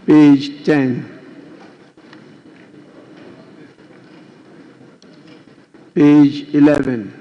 Page 10. Page 11.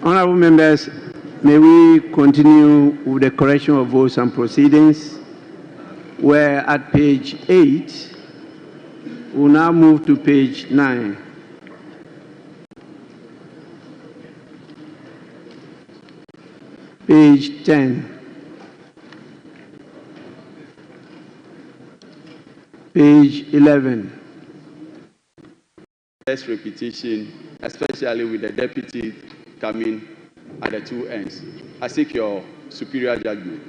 Honorable members, may we continue with the correction of votes and proceedings. We're at page 8. We'll now move to page 9. Page 10. Page 11. Less repetition, especially with the deputy coming at the two ends. I seek your superior judgment.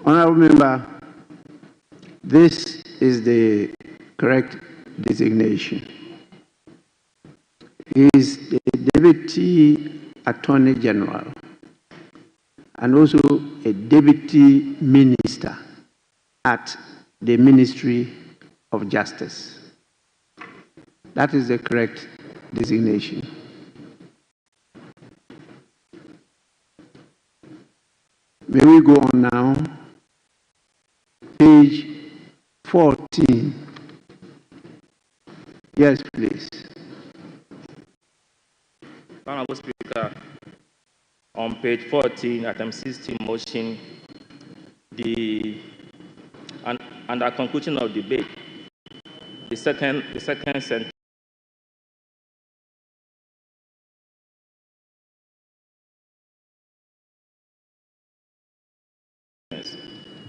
Honorable member, this is the correct designation. He is the Deputy Attorney General and also a Deputy Minister at the Ministry of Justice. That is the correct designation. May we go on now? Page 14. Yes, please. Honorable Speaker, on page 14, item 16 motion, under conclusion of debate, the second sentence.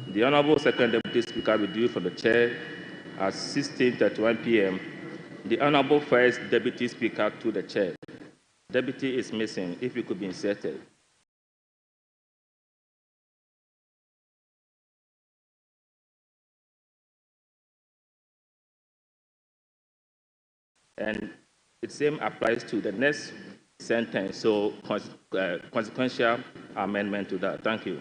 The Honorable Second Deputy Speaker will do for the Chair at 16:31 p.m. The Honorable First Deputy Speaker to the Chair. Deputy is missing. If he could be inserted. And the same applies to the next sentence. So consequential amendment to that. Thank you.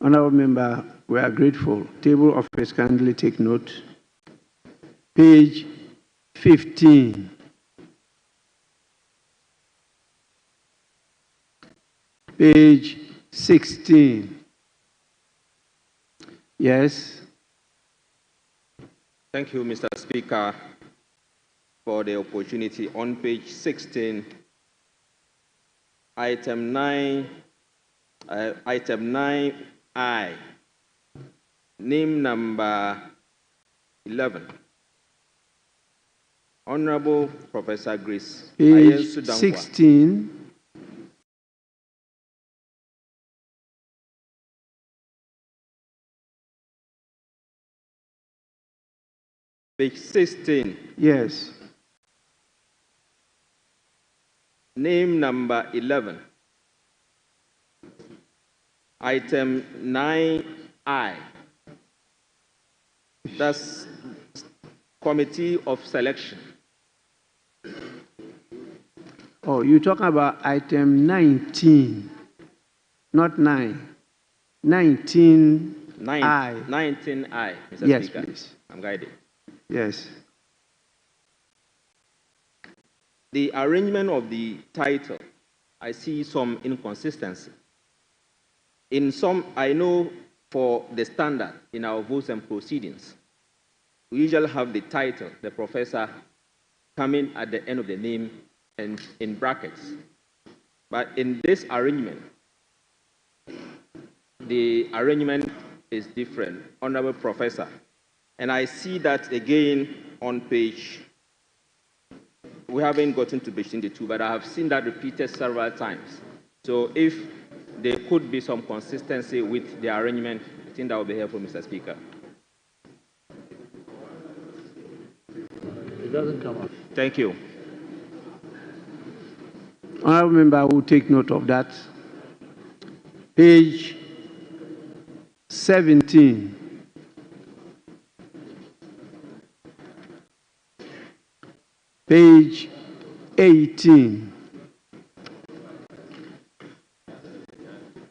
Honorable member, we are grateful. Table office, kindly take note. Page 15. Page 16. Yes. Thank you, Mr. Speaker, for the opportunity. On page 16, item 9I, name number 11. Honorable Professor Grace. Page 16. Page 16. Yes. Name number 11. Item 9I. That's Committee of Selection. Oh, you're talking about item 19, not 9. 19I. 19I, Mr. Yes, Speaker. please. I'm guided. Yes. The arrangement of the title, I see some inconsistency. In some, I know for the standard in our votes and proceedings, we usually have the title, the professor, coming at the end of the name and in brackets. But in this arrangement, the arrangement is different. Honorable Professor. And I see that again on page, we haven't gotten to page 22, but I have seen that repeated several times. So if there could be some consistency with the arrangement. I think that will be helpful, Mr. Speaker. It doesn't come up. Thank you. Honourable member will take note of that. Page 17. Page 18.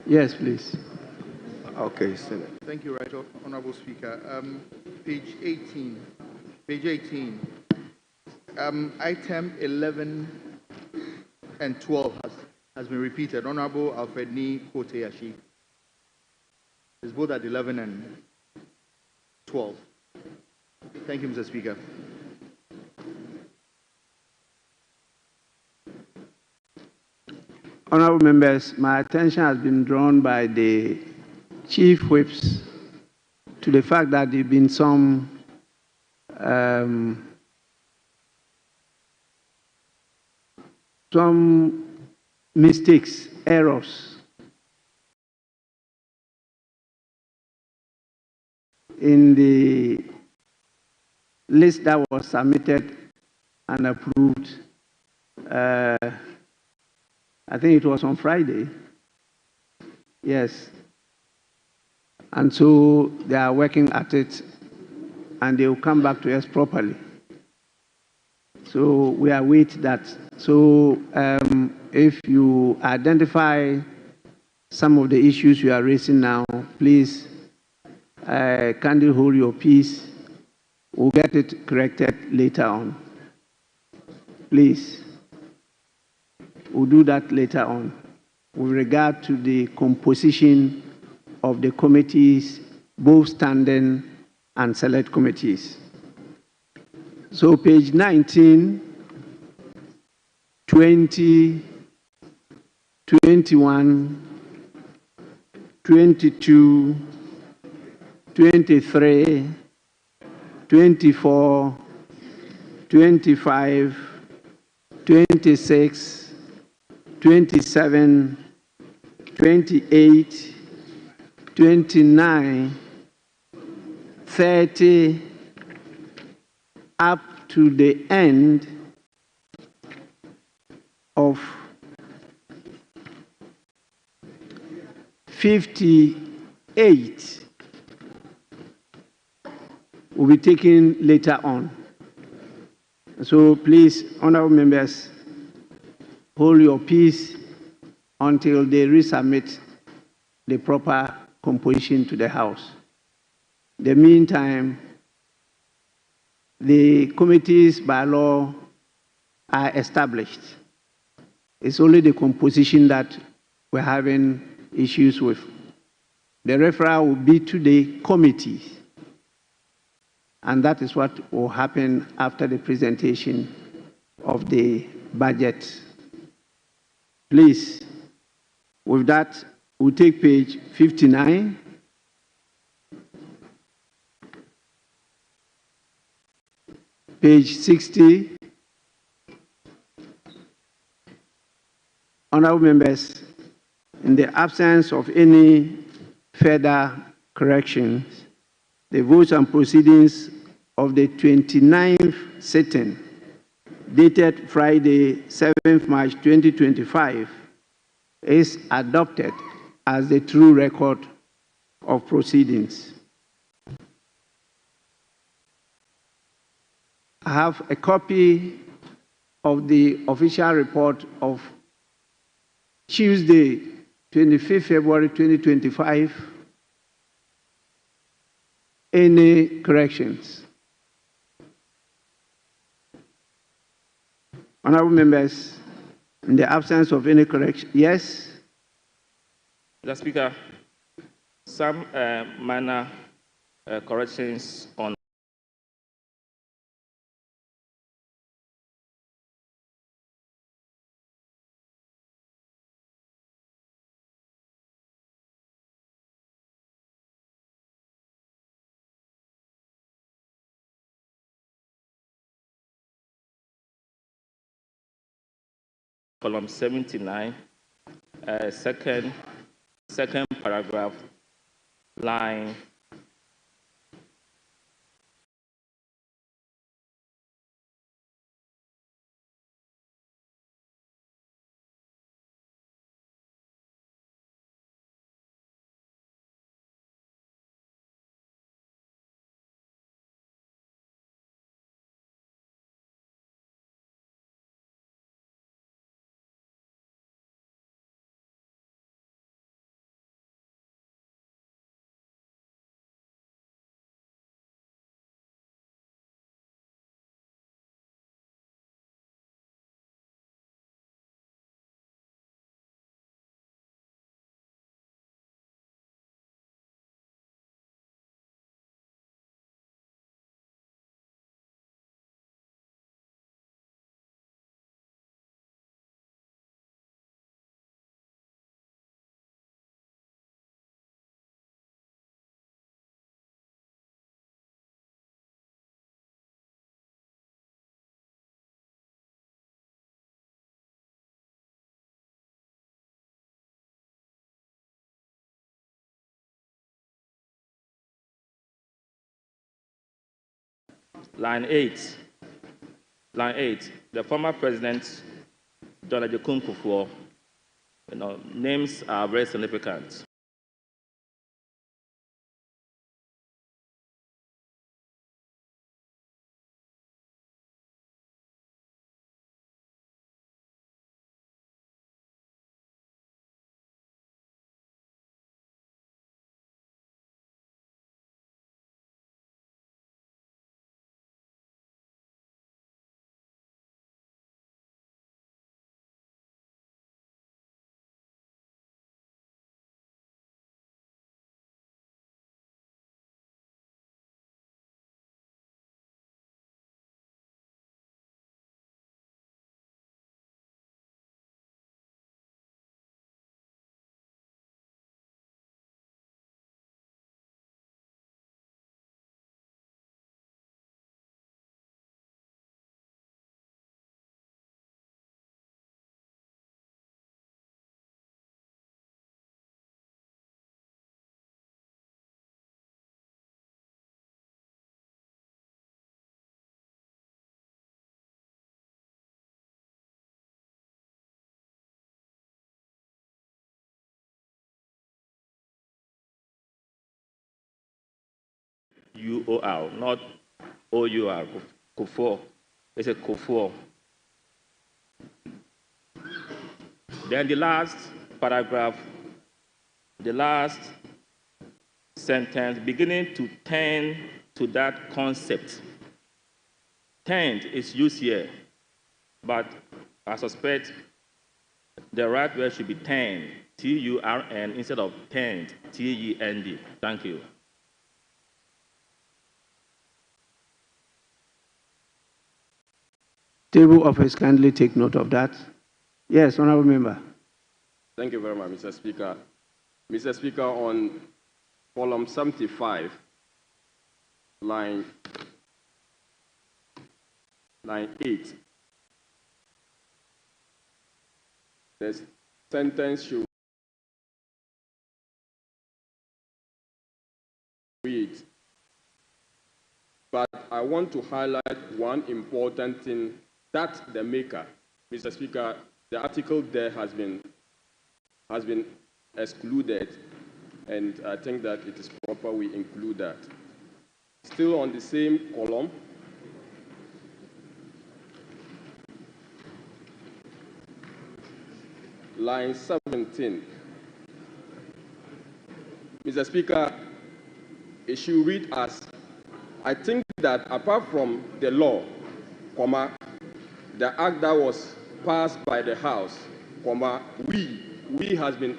Yes, please. Okay, thank you, Right Honourable Speaker. Page 18. Page 18. Item 11 and 12 has been repeated. Honourable Alfred Ni Koteyashi. It's both at 11 and 12. Thank you, Mr. Speaker. Honourable members, my attention has been drawn by the chief whips to the fact that there have been some mistakes, errors in the list that was submitted and approved. I think it was on Friday. Yes. And so they are working at it and they will come back to us properly. So we await that. So if you identify some of the issues you are raising now, please kindly hold your peace. We'll get it corrected later on. Please. We'll do that later on with regard to the composition of the committees, both standing and select committees. So page 19, 20, 21, 22, 23, 24, 25, 26, 27, 28, 29, 30, up to the end of 58 will be taken later on. So please, honourable members, hold your peace until they resubmit the proper composition to the House. In the meantime, the committees by law are established. It's only the composition that we're having issues with. The referral will be to the committees. And that is what will happen after the presentation of the budget. Please, with that, we'll take page 59. Page 60. Honourable members, in the absence of any further corrections, the votes and proceedings of the 29th sitting, dated Friday, 7th March 2025, is adopted as the true record of proceedings. I have a copy of the official report of Tuesday, 25th February 2025. Any corrections? Honourable members, in the absence of any correction, yes? Mr. Speaker, some minor corrections on column 79, second second paragraph, line 8. Line 8. The former president, John Ajay Kufuor, names are very significant. UOR, not OUR, Kufuor. It's a Kufuor. Then the last paragraph, the last sentence, beginning to tend to that concept. Tend is used here, but I suspect the right word should be tend, T-U-R-N, instead of tend, T-E-N-D. Thank you. Table office, kindly take note of that. Yes, honorable member. Thank you very much, Mr. Speaker. Mr. Speaker, on column 75, line 8, the sentence should read, but I want to highlight one important thing that the maker, Mr. Speaker, the article there has been excluded, and I think that it is proper we include that. Still on the same column, line 17. Mr. Speaker, it should read as, I think that apart from the law, the act that was passed by the House, we has been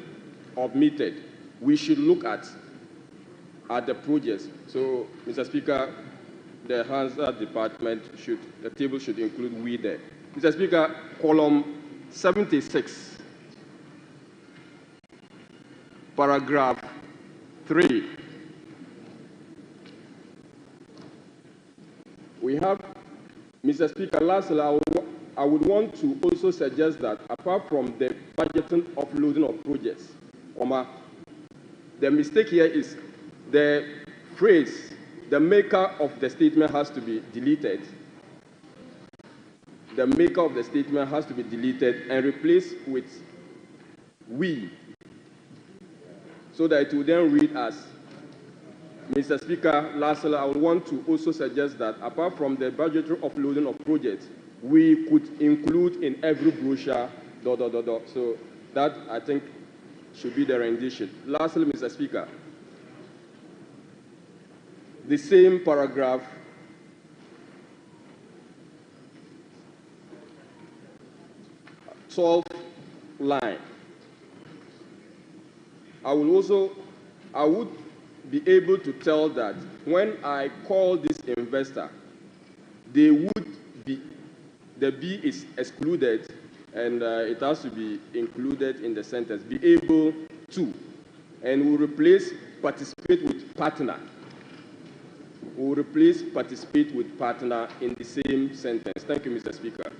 omitted. We should look at the projects. So, Mr. Speaker, the Hansard department the table should include we there. Mr. Speaker, column 76, paragraph 3. We have, Mr. Speaker, lastly, I would want to also suggest that apart from the budgeting offloading of projects, The mistake here is the phrase, the maker of the statement has to be deleted. The maker of the statement has to be deleted and replaced with we, so that it will then read as, Mr. Speaker, lastly, I would want to also suggest that apart from the budgetary offloading of projects, we could include in every brochure, ... So that, I think, should be the rendition. Lastly, Mr. Speaker, the same paragraph, _12 line. I would be able to tell that when I call this investor, they would be, the B is excluded, and it has to be included in the sentence, be able to, and we'll replace participate with partner. We'll replace participate with partner in the same sentence. Thank you, Mr. Speaker.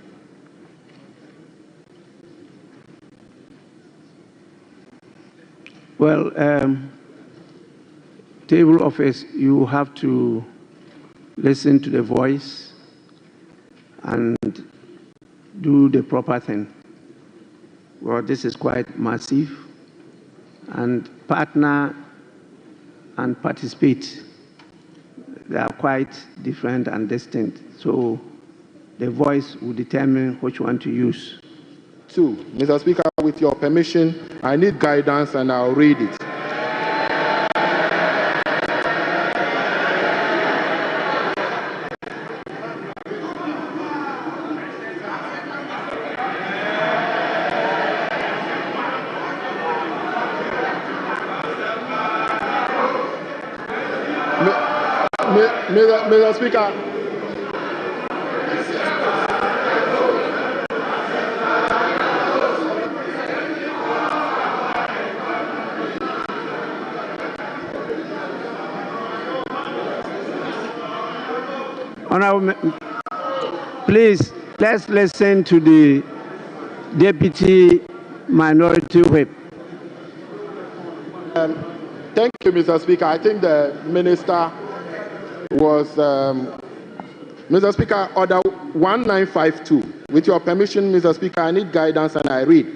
Well, table office, you have to listen to the voice and do the proper thing. Well, this is quite massive, and partner and participate, they are quite different and distinct. So the voice will determine which one to use. 2. Mr. Speaker, with your permission, I need guidance and I'll read it. Mr. Speaker. Please, let's listen to the Deputy Minority Whip. Thank you, Mr. Speaker. I think the Minister was, Mr. Speaker, Order 1952. With your permission, Mr. Speaker, I need guidance and I read.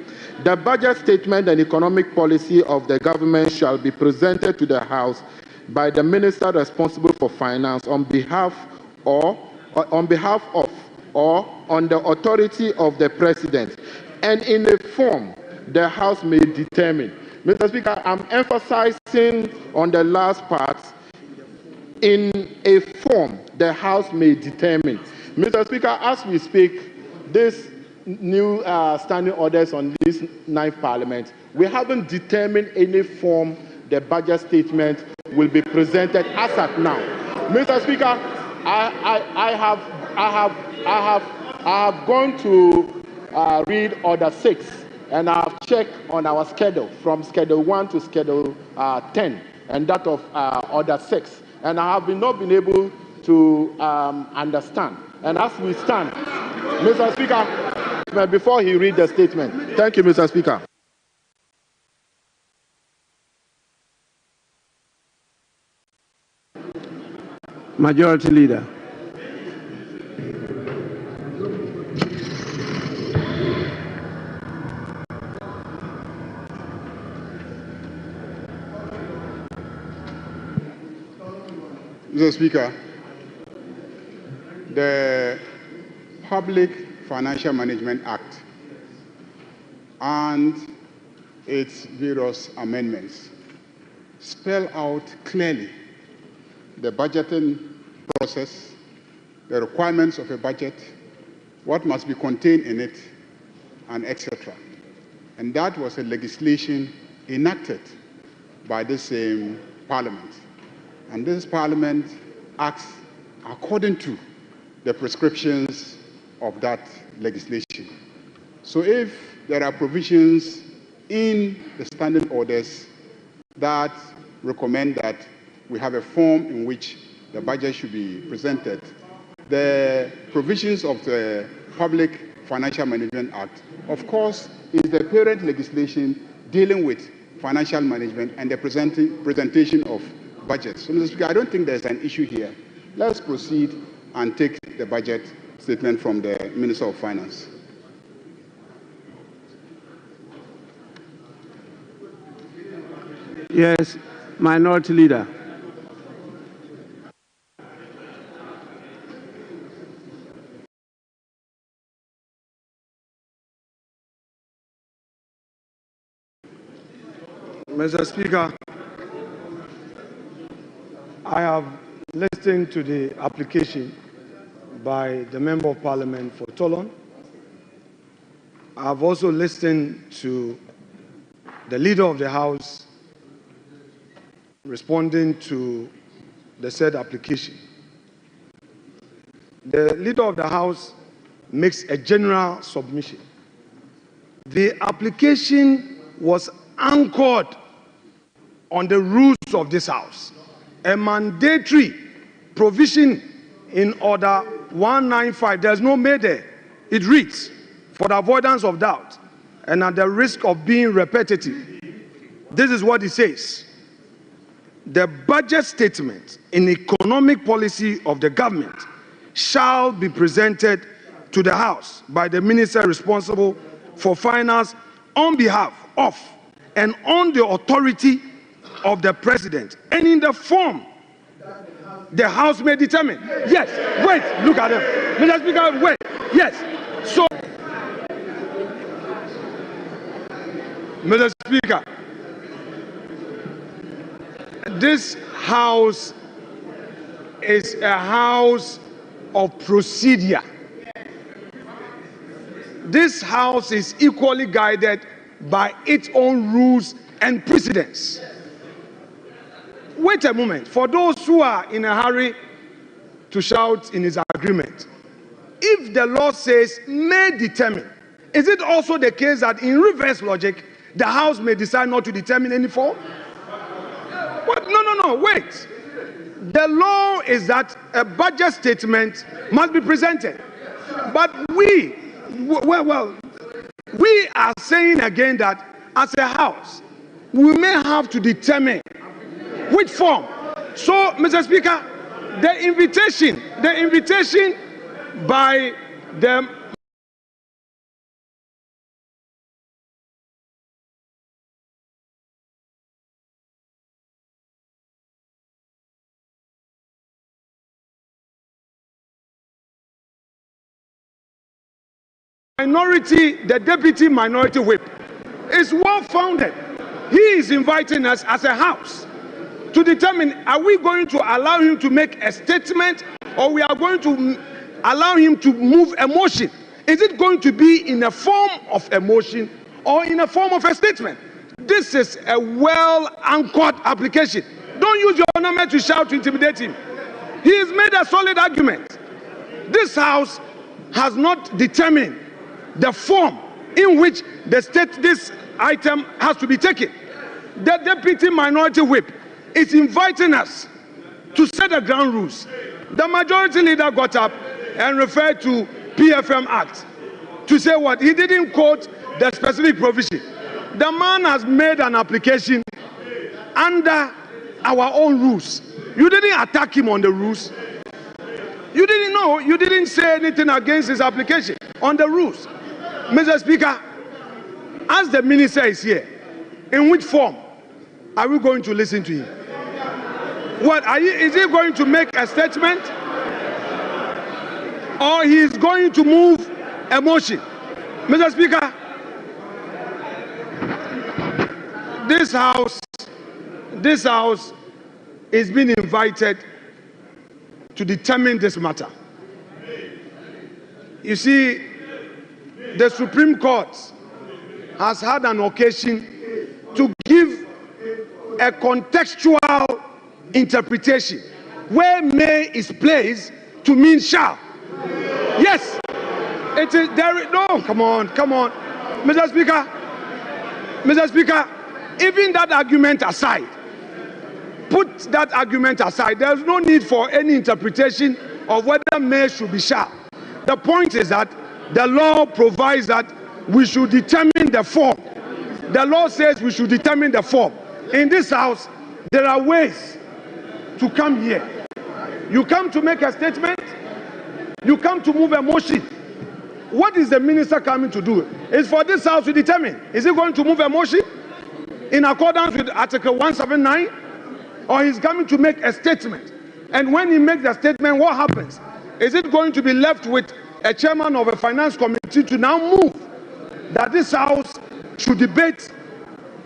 The budget statement and economic policy of the government shall be presented to the House by the Minister responsible for finance on behalf of or on the authority of the President, and in a form the House may determine. Mr. Speaker, I'm emphasizing on the last part, in a form the House may determine. Mr. Speaker, as we speak, this new standing orders on this 9th Parliament, we haven't determined any form the budget statement will be presented as at now. Mr. Speaker, I have gone to read Order 6, and I have checked on our schedule from Schedule 1 to Schedule 10, and that of Order 6, and I have not been able to understand. And as we stand, Mr. Speaker, before he reads the statement, thank you, Mr. Speaker. Majority Leader. Mr. Speaker, the Public Financial Management Act and its various amendments spell out clearly the budgeting process, the requirements of a budget, what must be contained in it, and etc. And that was a legislation enacted by the same Parliament. And this Parliament acts according to the prescriptions of that legislation. So if there are provisions in the standing orders that recommend that we have a form in which the budget should be presented, the provisions of the Public Financial Management Act, of course, is the parent legislation dealing with financial management, and the presentation of budgets. So, Mr. Speaker, I don't think there's an issue here. Let's proceed and take the budget statement from the Minister of Finance. Yes, Minority Leader. Mr. Speaker, I have listened to the application by the Member of Parliament for Toulon. I have also listened to the Leader of the House responding to the said application. The Leader of the House makes a general submission. The application was anchored on the rules of this House. A mandatory provision in Order 195, there's no may there. It reads, for the avoidance of doubt and at the risk of being repetitive, this is what it says. The budget statement in economic policy of the government shall be presented to the House by the Minister responsible for finance on behalf of and on the authority of the President and in the form the House may determine. Yes, wait, look at them. Mr. Speaker, wait, yes. So, Mr. Speaker, this House is a house of procedure. This House is equally guided by its own rules and precedents. Wait a moment. For those who are in a hurry to shout in his agreement, if the law says may determine, is it also the case that in reverse logic, the House may decide not to determine any form? What? No, wait. The law is that a budget statement must be presented. But we are saying again that as a House, we may have to determine which form. So, Mr. Speaker, the invitation by the minority, the deputy minority whip, is well founded. He is inviting us as a House to determine, are we going to allow him to make a statement, or we are going to allow him to move a motion? Is it going to be in a form of a motion or in a form of a statement? This is a well-anchored application. Don't use your ornament to shout to intimidate him. He has made a solid argument. This House has not determined the form in which this item has to be taken. The deputy minority whip is inviting us to set the ground rules. The majority leader got up and referred to PFM Act to say what? He didn't quote the specific provision. The man has made an application under our own rules. You didn't attack him on the rules. You didn't know, you didn't say anything against his application on the rules. Mr. Speaker, as the minister is here, in which form are we going to listen to him? What is he going to make a statement, or he is going to move a motion? Mr. Speaker, this house is being invited to determine this matter. You see, the Supreme Court has had an occasion to give a contextual interpretation where may is placed to mean shall. Yes, it is there. No, come on, Mr. Speaker, even that argument aside, put that argument aside. There's no need for any interpretation of whether may should be shall. The point is that the law provides that we should determine the form. the law says we should determine the form. In this house, there are ways to come here. You come to make a statement, you come to move a motion. What is the minister coming to do? It's for this house to determine. Is he going to move a motion in accordance with Article 179? Or he's coming to make a statement? And when he makes the statement, what happens? Is it going to be left with a chairman of a finance committee to now move that this house should debate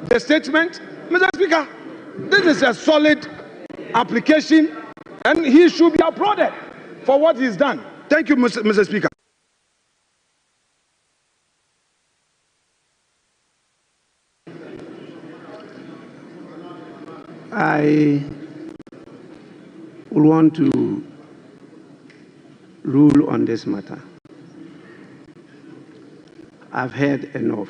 the statement? Mr. Speaker, this is a solid application and he should be applauded for what he's done. Thank you, Mr. Speaker. I will want to rule on this matter. I've heard enough.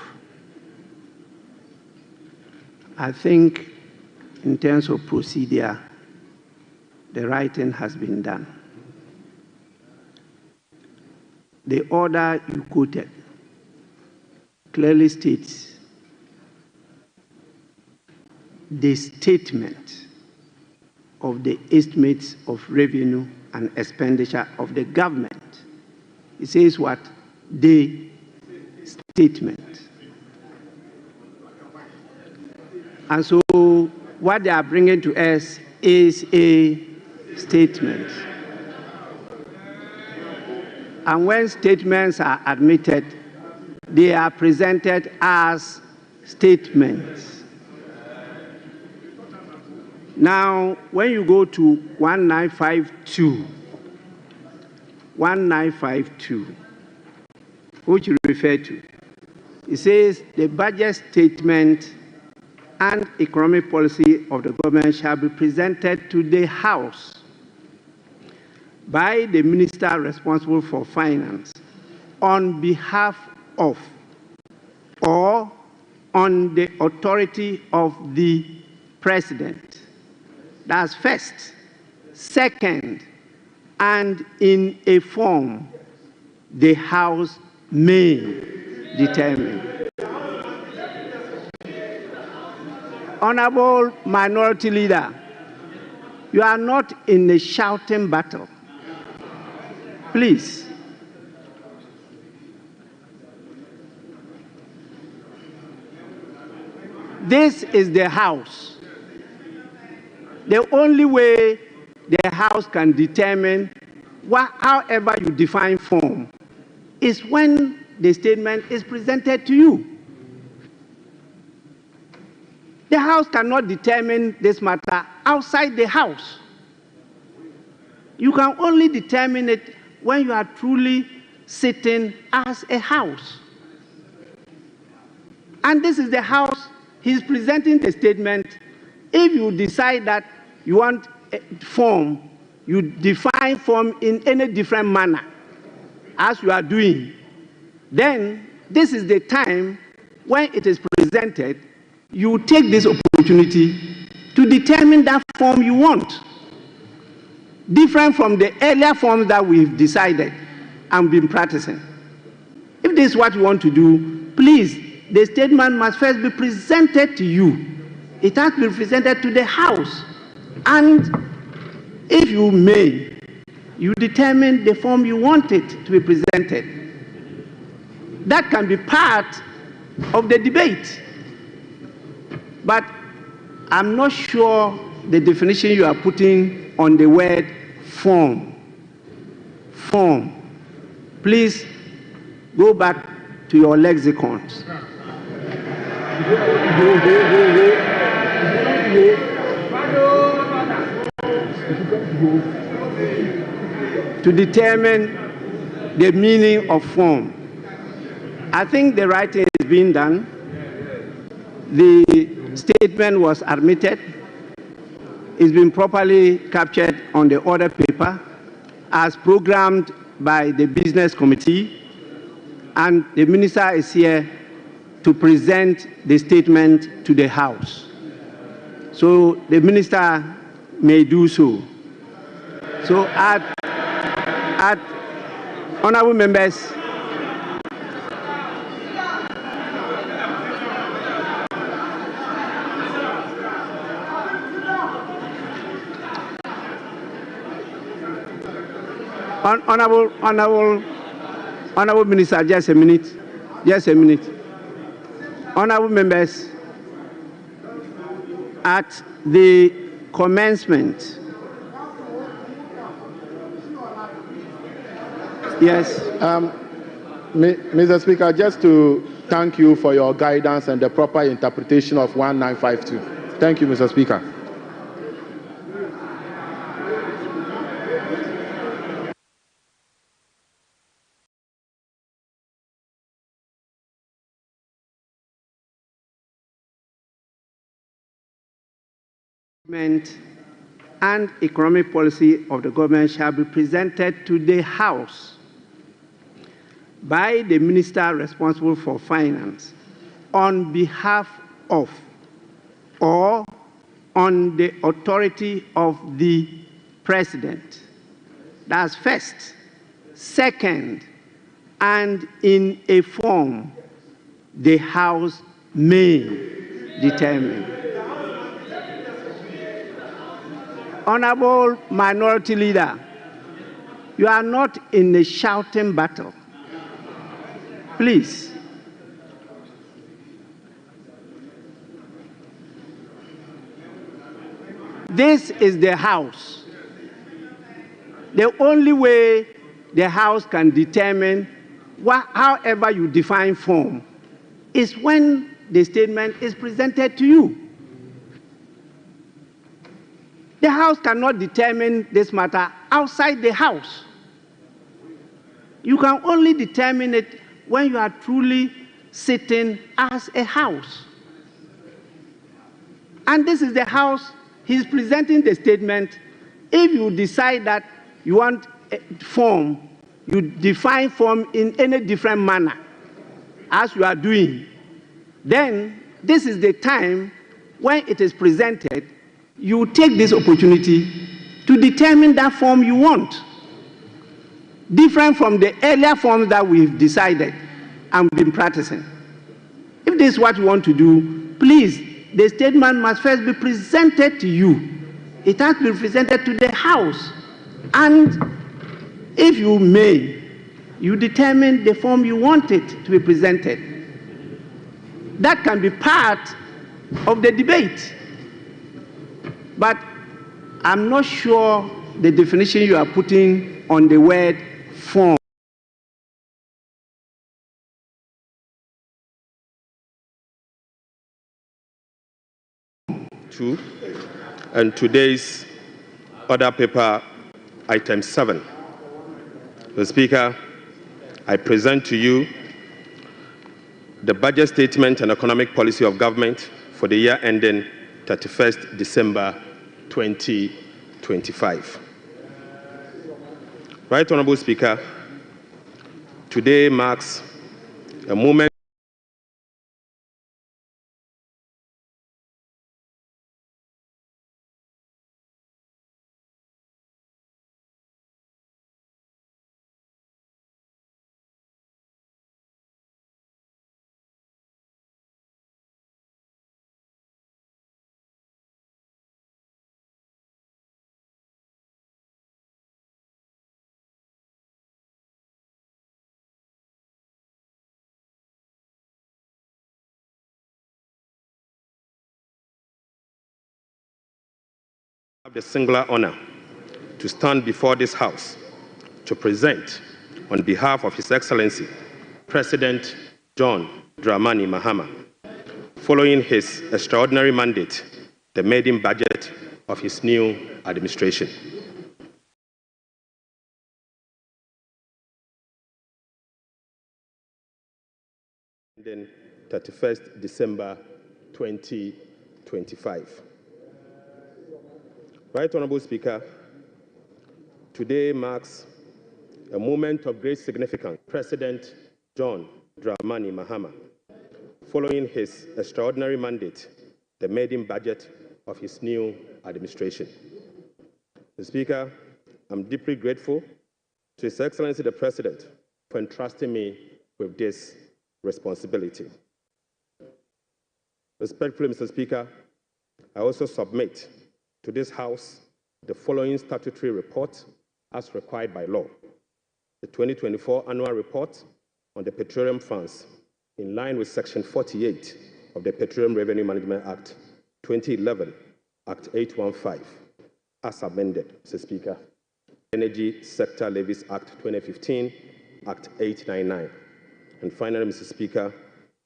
I think in terms of procedure, the right thing has been done. The order you quoted clearly states the statement of the estimates of revenue and expenditure of the government. It says what? The statement. And so what they are bringing to us is a statement. And when statements are admitted, they are presented as statements. Now, when you go to 1952, which you refer to, it says the budget statement and economic policy of the government shall be presented to the House by the minister responsible for finance on behalf of or on the authority of the president. That's first. Second, and in a form the House may determine. Honorable Minority Leader, you are not in a shouting battle. Please. This is the House. The only way the House can determine however you define form is when the statement is presented to you. The House cannot determine this matter outside the House. You can only determine it when you are truly sitting as a House. And this is the House. He's presenting the statement. If you decide that you want a form, you define form in any different manner as you are doing, then this is the time when it is presented, you take this opportunity to determine that form you want, different from the earlier forms that we've decided and been practicing. If this is what you want to do, please, the statement must first be presented to you. It has to be presented to the House. And if you may, you determine the form you want it to be presented. That can be part of the debate. But I'm not sure the definition you are putting on the word form. Form. Please go back to your lexicons. To determine the meaning of form. I think the right thing is being done. The statement was admitted. It's been properly captured on the order paper as programmed by the business committee, and the minister is here to present the statement to the House. So the minister may do so. So honorable members, Honorable Minister, just a minute. Just a minute. Honorable members, at the commencement, yes. Mr. Speaker, just to thank you for your guidance and the proper interpretation of 1952. Thank you, Mr. Speaker. And economic policy of the government shall be presented to the House by the minister responsible for finance on behalf of or on the authority of the president. That's first. Second, and in a form the House may determine. Honorable Minority Leader, you are not in a shouting battle. Please. This is the House. The only way the House can determine however you define form is when the statement is presented to you. The House cannot determine this matter outside the House. You can only determine it when you are truly sitting as a House. And this is the House. He's presenting the statement. If you decide that you want a form, you define form in any different manner as you are doing, then this is the time when it is presented. You take this opportunity to determine that form you want, different from the earlier forms that we've decided and been practicing. If this is what you want to do, please, the statement must first be presented to you. It has to be presented to the House. And if you may, you determine the form you want it to be presented. That can be part of the debate. But I'm not sure the definition you are putting on the word form. Two, and today's order paper, item 7. The Speaker, I present to you the budget statement and economic policy of government for the year ending 31st December 2025. Right Honorable Speaker, today marks a moment I have the singular honor to stand before this House to present, on behalf of His Excellency, President John Dramani Mahama, following his extraordinary mandate, the maiden budget of his new administration. Then 31st December 2025. Right Honorable Speaker, today marks a moment of great significance. President John Dramani Mahama, following his extraordinary mandate, the maiden budget of his new administration. Mr. Speaker, I'm deeply grateful to His Excellency the President for entrusting me with this responsibility. Respectfully, Mr. Speaker, I also submit to this House the following statutory report as required by law. the 2024 annual report on the petroleum funds in line with Section 48 of the Petroleum Revenue Management Act 2011, Act 815, as amended, Mr. Speaker. Energy Sector Levies Act 2015, Act 899. And finally, Mr. Speaker,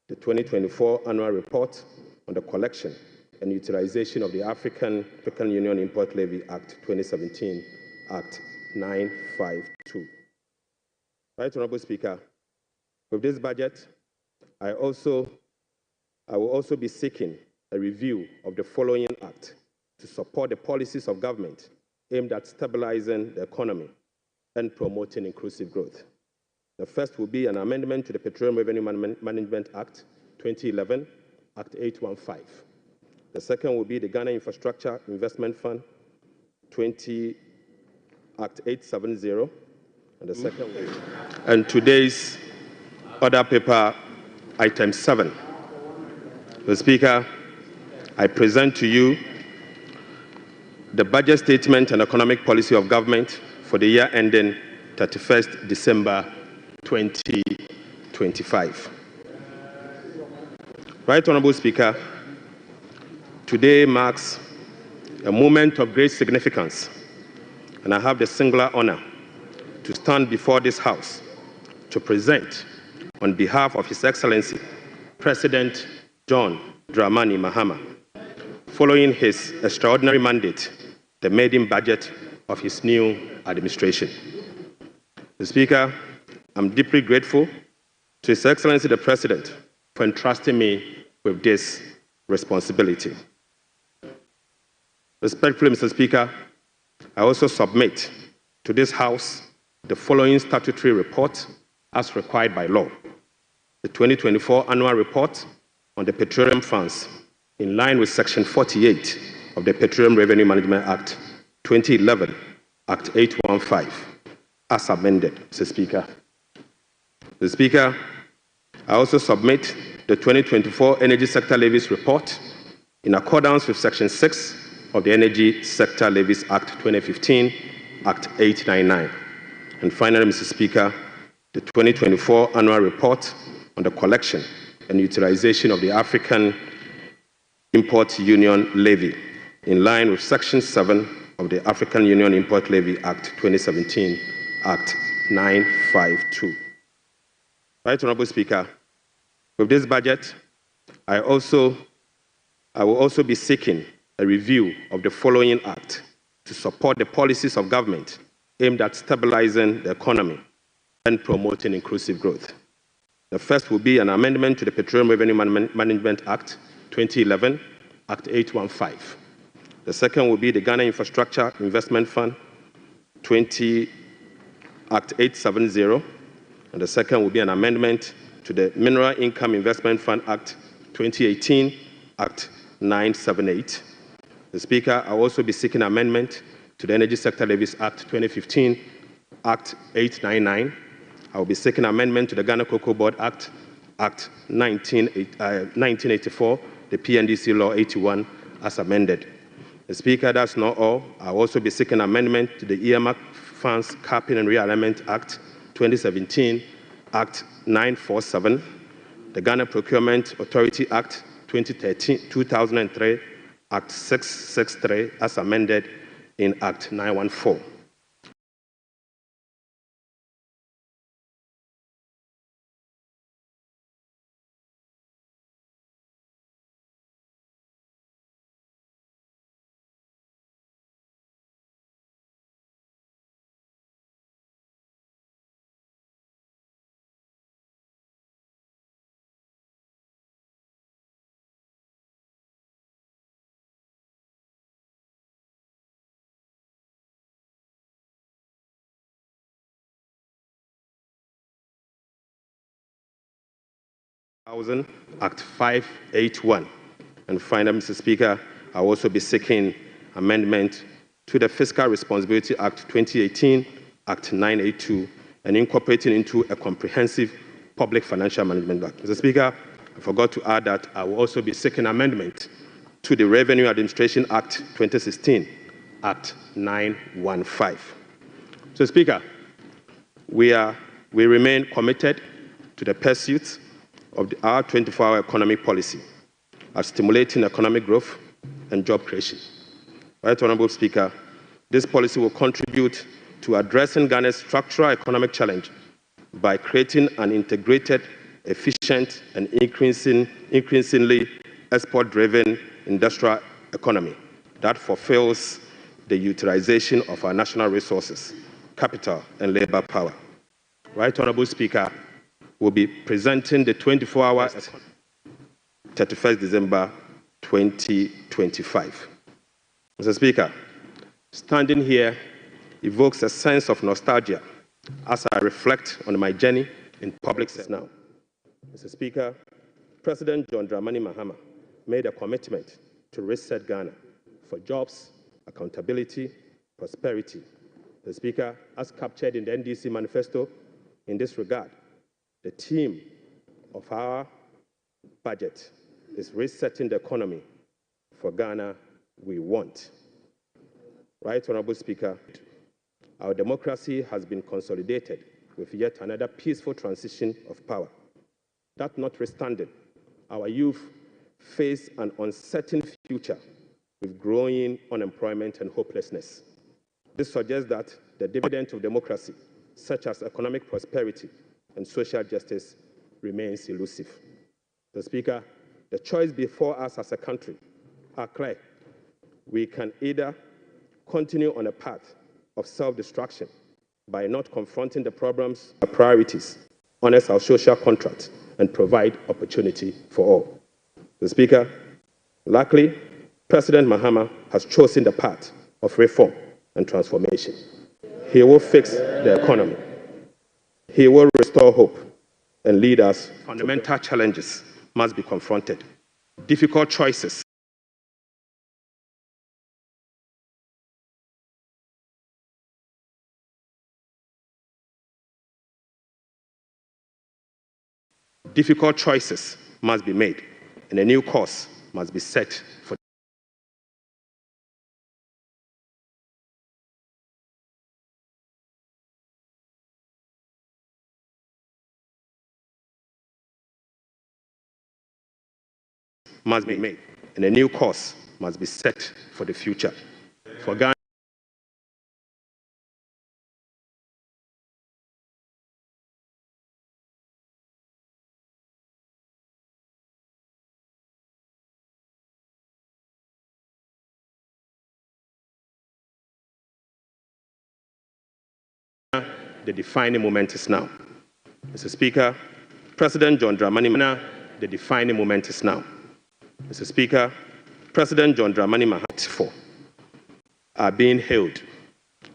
the 2024 annual report on the collection and utilization of the African Union Import Levy Act 2017, Act 952. Right, Honorable Speaker, with this budget, I will also be seeking a review of the following act to support the policies of government aimed at stabilizing the economy and promoting inclusive growth. The first will be an amendment to the Petroleum Revenue Management Act 2011, Act 815. The second will be the Ghana Infrastructure Investment Fund Act 870. And the second will be, and today's order paper, item 7. Mr. Speaker, I present to you the budget statement and economic policy of government for the year ending 31st December 2025. Right Honorable Speaker, today marks a moment of great significance, and I have the singular honor to stand before this House to present, on behalf of His Excellency, President John Dramani Mahama, following his extraordinary mandate, the maiden budget of his new administration. Mr. Speaker, I'm deeply grateful to His Excellency the President for entrusting me with this responsibility. Respectfully, Mr. Speaker, I also submit to this House the following statutory report as required by law. The 2024 annual report on the petroleum funds in line with Section 48 of the Petroleum Revenue Management Act 2011, Act 815, as amended, Mr. Speaker. Mr. Speaker, I also submit the 2024 Energy Sector Levies Report in accordance with Section 6 of the Energy Sector Levies Act 2015, Act 899. And finally, Mr. Speaker, the 2024 annual report on the collection and utilization of the African Import Union Levy in line with Section 7 of the African Union Import Levy Act 2017, Act 952. Right, Honorable Speaker, with this budget, I will also be seeking a review of the following act to support the policies of government aimed at stabilizing the economy and promoting inclusive growth. The first will be an amendment to the Petroleum Revenue Management Act 2011, Act 815. The second will be the Ghana Infrastructure Investment Fund Act 870. And the second will be an amendment to the Mineral Income Investment Fund Act 2018, Act 978. The Speaker, I will also be seeking amendment to the Energy Sector Levies Act 2015, Act 899. I will be seeking amendment to the Ghana Cocoa Board Act, Act 1984, the PNDC Law 81, as amended. The Speaker, that's not all. I will also be seeking amendment to the Earmark Funds Capping and Realignment Act 2017, Act 947, the Ghana Procurement Authority Act 2003, Act 663, as amended in Act 914. Act 581. And finally, Mr. Speaker, I will also be seeking amendment to the Fiscal Responsibility Act 2018, Act 982, and incorporating into a comprehensive public financial management act. Mr. Speaker, I forgot to add that I will also be seeking amendment to the Revenue Administration Act 2016, Act 915. So, Speaker, We remain committed to the pursuit of our 24-hour economic policy of stimulating economic growth and job creation. Right, Honorable Speaker, this policy will contribute to addressing Ghana's structural economic challenge by creating an integrated, efficient, and increasingly export-driven industrial economy that fulfills the utilization of our national resources, capital, and labor power. Right, Honorable Speaker, will be presenting the 24-hour 31st December 2025. Mr. Speaker, standing here evokes a sense of nostalgia as I reflect on my journey in public service now. Mr. Speaker, President John Dramani Mahama made a commitment to reset Ghana for jobs, accountability, prosperity. The Speaker, as captured in the NDC manifesto, in this regard, the theme of our budget is resetting the economy for Ghana we want. Right, Honorable Speaker, our democracy has been consolidated with yet another peaceful transition of power. That notwithstanding, our youth face an uncertain future with growing unemployment and hopelessness. This suggests that the dividend of democracy, such as economic prosperity and social justice, remains elusive. The Speaker, the choice before us as a country are clear. We can either continue on a path of self-destruction by not confronting the problems, our priorities, honor our social contract, and provide opportunity for all. The Speaker, luckily, President Mahama has chosen the path of reform and transformation. He will fix the economy. He will restore hope and lead us. Fundamental challenges must be confronted. Difficult choices must be made, and a new course must be set for the future. For Ghana, the defining moment is now. Mr. Speaker, President John Dramani Mahama, the defining moment is now. Mr. Speaker, President John Dramani Mahama are being hailed.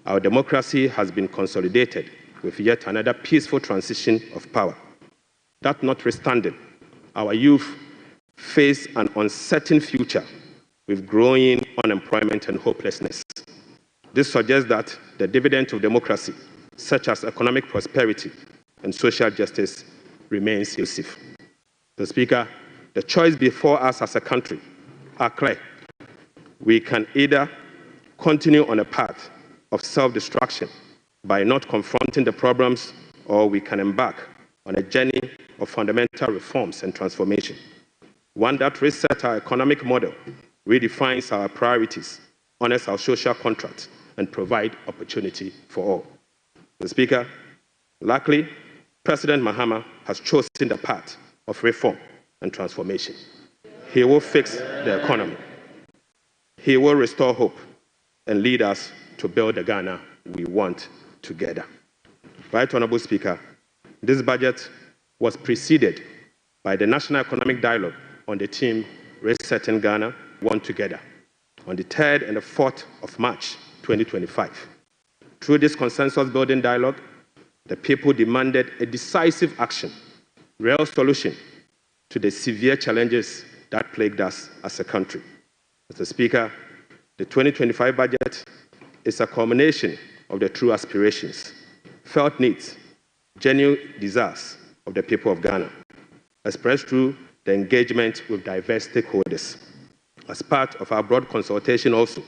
Our democracy has been consolidated with yet another peaceful transition of power. That notwithstanding, our youth face an uncertain future with growing unemployment and hopelessness. This suggests that the dividend of democracy, such as economic prosperity and social justice, remains elusive. The Speaker, the choice before us as a country are clear. We can either continue on a path of self-destruction by not confronting the problems, or we can embark on a journey of fundamental reforms and transformation, one that resets our economic model, redefines our priorities, honors our social contract, and provides opportunity for all. The Speaker, luckily, President Mahama has chosen the path of reform and transformation. He will fix the economy. He will restore hope and lead us to build the Ghana we want together. Right, Honorable Speaker, this budget was preceded by the National Economic Dialogue on the theme Resetting Ghana, One Together, on the 3rd and the 4th of March 2025. Through this consensus-building dialogue, the people demanded a decisive action, real solution to the severe challenges that plagued us as a country. Mr. Speaker, the 2025 budget is a culmination of the true aspirations, felt needs, genuine desires of the people of Ghana, expressed through the engagement with diverse stakeholders. As part of our broad consultation also,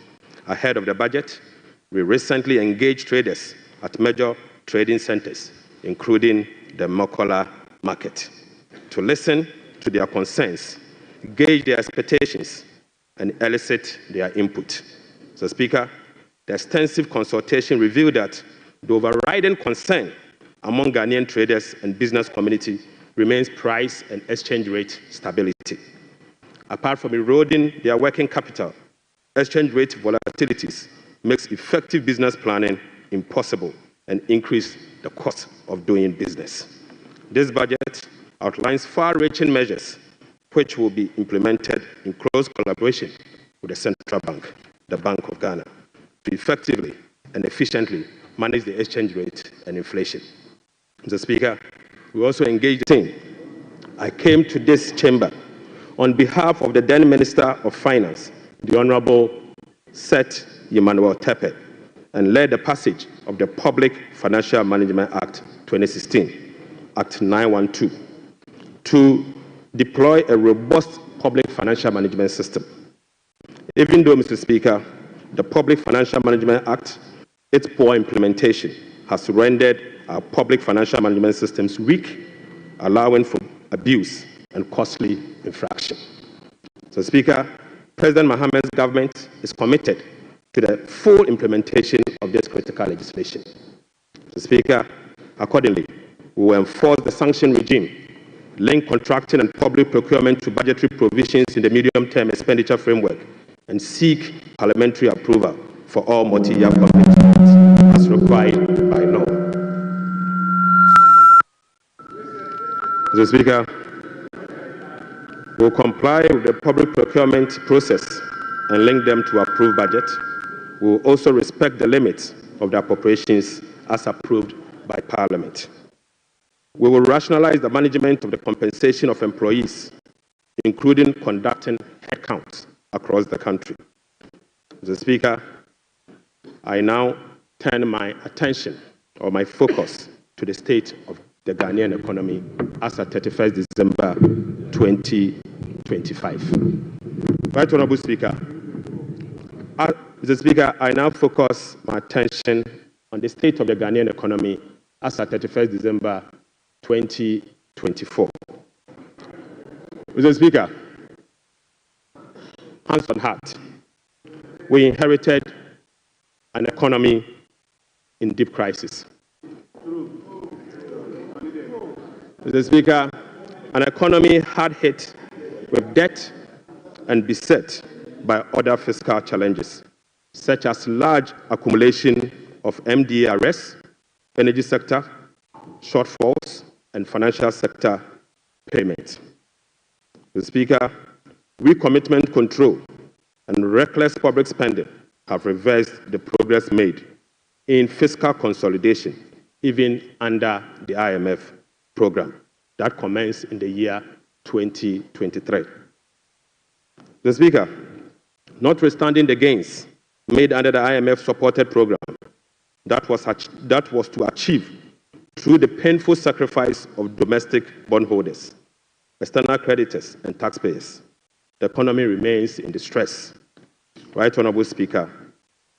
ahead of the budget, we recently engaged traders at major trading centers, including the Mokola market, to listen to their concerns, gauge their expectations, and elicit their input. So, Speaker, the extensive consultation revealed that the overriding concern among Ghanaian traders and business community remains price and exchange rate stability. Apart from eroding their working capital, exchange rate volatilities makes effective business planning impossible and increase the cost of doing business. This budget outlines far-reaching measures which will be implemented in close collaboration with the Central Bank, the Bank of Ghana, to effectively and efficiently manage the exchange rate and inflation. Mr. Speaker, we also engaged the team. I came to this chamber on behalf of the then Minister of Finance, the Honorable Seth Emmanuel Tepe, and led the passage of the Public Financial Management Act 2016, Act 912, to deploy a robust public financial management system. Even though, Mr. Speaker, the Public Financial Management Act, its poor implementation has rendered our public financial management systems weak, allowing for abuse and costly infraction. So, Speaker, President Mohammed's government is committed to the full implementation of this critical legislation. So, Speaker, accordingly, we will enforce the sanction regime, link contracting and public procurement to budgetary provisions in the medium-term expenditure framework, and seek parliamentary approval for all multi-year commitments as required by law. Mr. Speaker, we will comply with the public procurement process and link them to approved budget. We will also respect the limits of the appropriations as approved by Parliament. We will rationalize the management of the compensation of employees, including conducting headcounts across the country. Mr. Speaker, I now turn my attention or my focus to the state of the Ghanaian economy as at 31st December 2025. Right Honorable Speaker, Mr. Speaker, I now focus my attention on the state of the Ghanaian economy as at 31st December 2024. Mr. Speaker, hands on heart, we inherited an economy in deep crisis. Mr. Speaker, an economy hard hit with debt and beset by other fiscal challenges, such as large accumulation of MDRs, energy sector, shortfalls, and financial sector payments. Mr. Speaker, weak commitment control and reckless public spending have reversed the progress made in fiscal consolidation, even under the IMF program that commenced in the year 2023. Mr. Speaker, notwithstanding the gains made under the IMF-supported program that was to achieve through the painful sacrifice of domestic bondholders, external creditors, and taxpayers, the economy remains in distress. Right Honorable Speaker,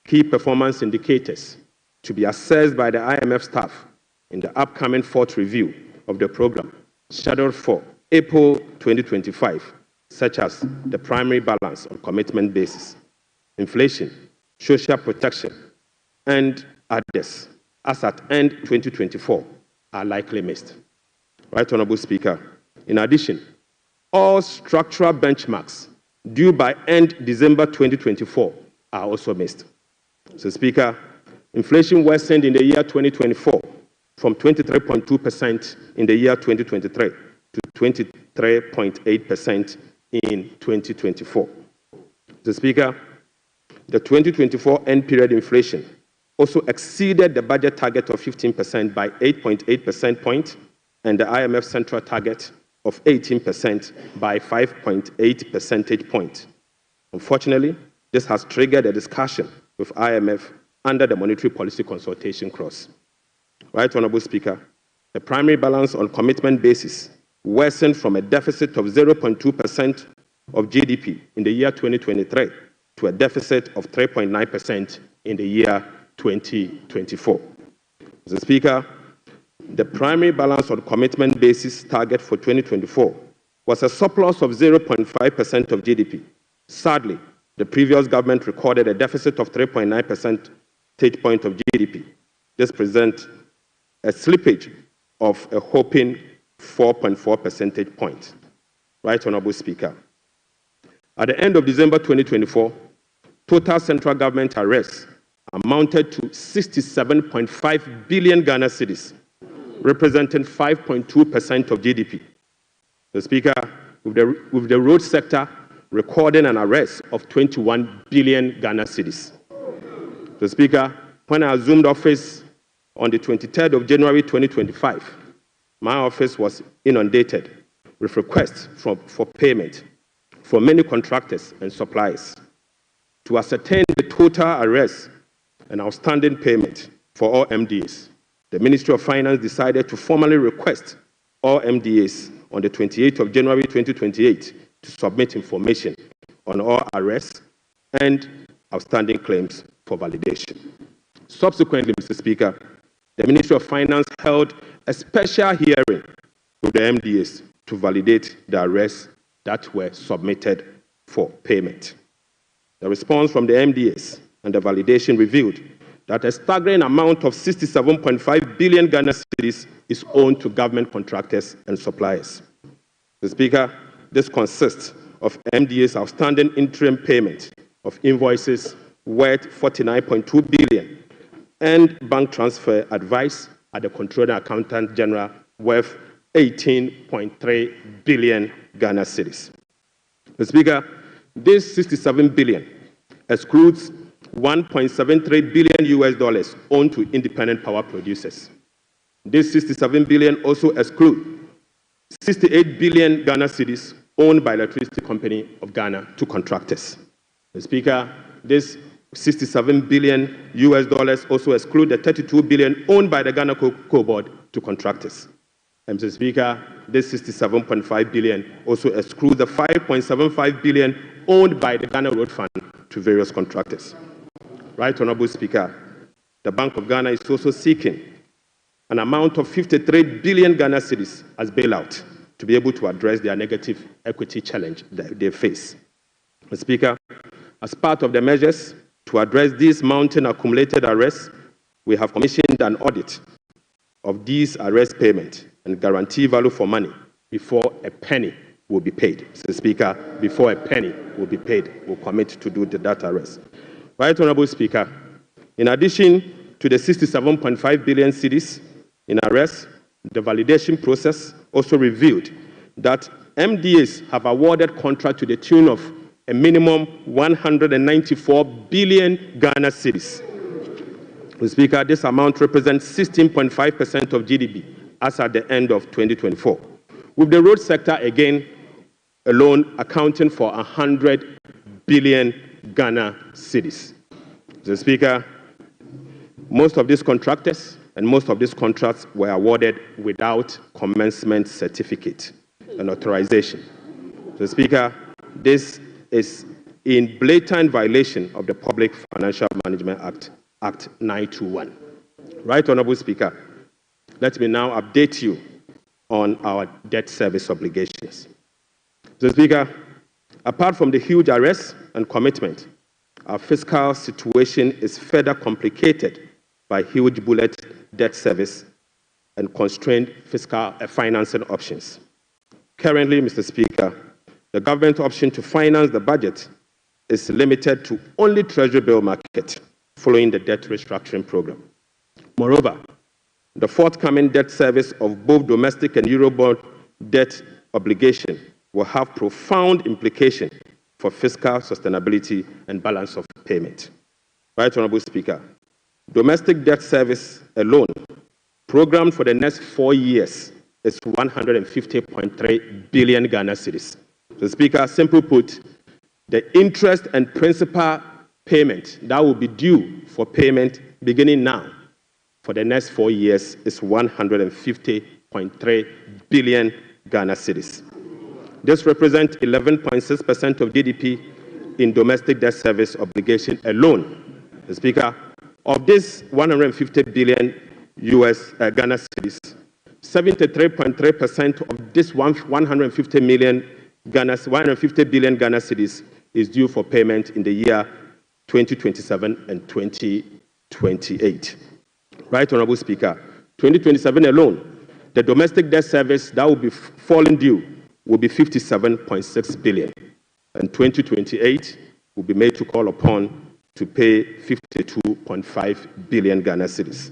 key performance indicators to be assessed by the IMF staff in the upcoming fourth review of the program, scheduled for April 2025, such as the primary balance on commitment basis, inflation, social protection, and others, as at end 2024, are likely missed. Right Honorable Speaker, in addition, all structural benchmarks due by end December 2024 are also missed. So, Speaker, inflation worsened in the year 2024 from 23.2% in the year 2023 to 23.8% in 2024. So, Speaker, the 2024 end period inflation also exceeded the budget target of 15% by 8.8 percentage points and the IMF central target of 18% by 5.8 percentage points. Unfortunately, this has triggered a discussion with IMF under the monetary policy consultation clause. Right Honorable Speaker, the primary balance on commitment basis worsened from a deficit of 0.2% of GDP in the year 2023 to a deficit of 3.9% in the year 2024. Mr. Speaker, the primary balance on commitment basis target for 2024 was a surplus of 0.5% of GDP. Sadly, the previous government recorded a deficit of 3.9 percentage point of GDP. This presents a slippage of a whopping 4.4 percentage points. Right Honorable Speaker. At the end of December 2024, total central government arrests amounted to 67.5 billion Ghana cedis, representing 5.2% of GDP. The Speaker, with the road sector recording an arrest of 21 billion Ghana cedis. The Speaker, when I assumed office on the 23rd of January 2025, my office was inundated with requests for payment from many contractors and suppliers. To ascertain the total arrests and outstanding payment for all MDAs, the Ministry of Finance decided to formally request all MDAs on the 28th of January 2028 to submit information on all arrests and outstanding claims for validation. Subsequently, Mr. Speaker, the Ministry of Finance held a special hearing with the MDAs to validate the arrests that were submitted for payment. The response from the MDAs and the validation revealed that a staggering amount of 67.5 billion Ghana cedis is owed to government contractors and suppliers. Mr. Speaker, this consists of MDA's outstanding interim payment of invoices worth 49.2 billion and bank transfer advice at the Controller Accountant General worth 18.3 billion Ghana cedis. Mr. Speaker, this 67 billion excludes 1.73 billion US dollars owed to independent power producers. This 67 billion also excludes 68 billion Ghana cedis owned by Electricity Company of Ghana to contractors. Mr. Speaker, this 67 billion US dollars also exclude the 32 billion owned by the Ghana Cocoa Board to contractors. And Mr. Speaker, this 67.5 billion also excludes the 5.75 billion owned by the Ghana Road Fund to various contractors. Right Honorable Speaker, the Bank of Ghana is also seeking an amount of 53 billion Ghana cedis as bailout to be able to address their negative equity challenge that they face. Mr. Speaker, as part of the measures to address these mounting accumulated arrests, we have commissioned an audit of these arrest payments and guarantee value for money before a penny will be paid. Mr. Speaker, before a penny will be paid, we'll commit to do that arrest. Right Honorable Speaker, in addition to the 67.5 billion cedis in arrests, the validation process also revealed that MDAs have awarded contract to the tune of a minimum 194 billion Ghana cedis. Mr. Speaker, this amount represents 16.5% of GDP as at the end of 2024, with the road sector again alone accounting for 100 billion Ghana cedis. Mr. Speaker, most of these contractors and most of these contracts were awarded without commencement certificate and authorization. Mr. Speaker, this is in blatant violation of the Public Financial Management Act 921. Right Honorable Speaker, let me now update you on our debt service obligations. Mr. Speaker, apart from the huge arrests and commitment, our fiscal situation is further complicated by huge bullet debt service and constrained fiscal financing options. Currently, Mr. Speaker, the government option to finance the budget is limited to only Treasury bill market following the debt restructuring program. Moreover, the forthcoming debt service of both domestic and Eurobond debt obligation will have profound implications for fiscal sustainability and balance of payment. Right Honorable Speaker, domestic debt service alone, programmed for the next 4 years, is 150.3 billion Ghana cedis. So, Speaker, simply put, the interest and principal payment that will be due for payment beginning now for the next 4 years is 150.3 billion Ghana cedis. This represents 11.6% of GDP in domestic debt service obligation alone. The Speaker, of this 150 billion, Ghana cedis. 73.3% of this 150 billion Ghana cedis is due for payment in the year 2027 and 2028. Right, Honorable Speaker, 2027 alone, the domestic debt service that will be falling due will be 57.6 billion, and 2028 will be made to call upon to pay 52.5 billion Ghana cedis.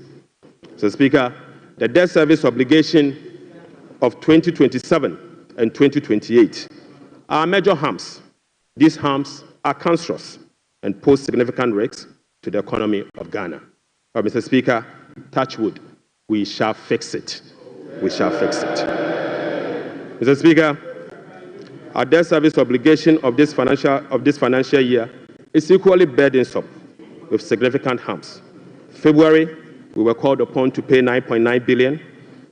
So, Speaker, the debt service obligation of 2027 and 2028 are major harms. These harms are cancerous and pose significant risks to the economy of Ghana. But, Mr. Speaker, touch wood, we shall fix it. We shall fix it. Mr. Speaker, our debt service obligation of this financial year is equally burdensome with significant harms. February, we were called upon to pay 9.9 billion.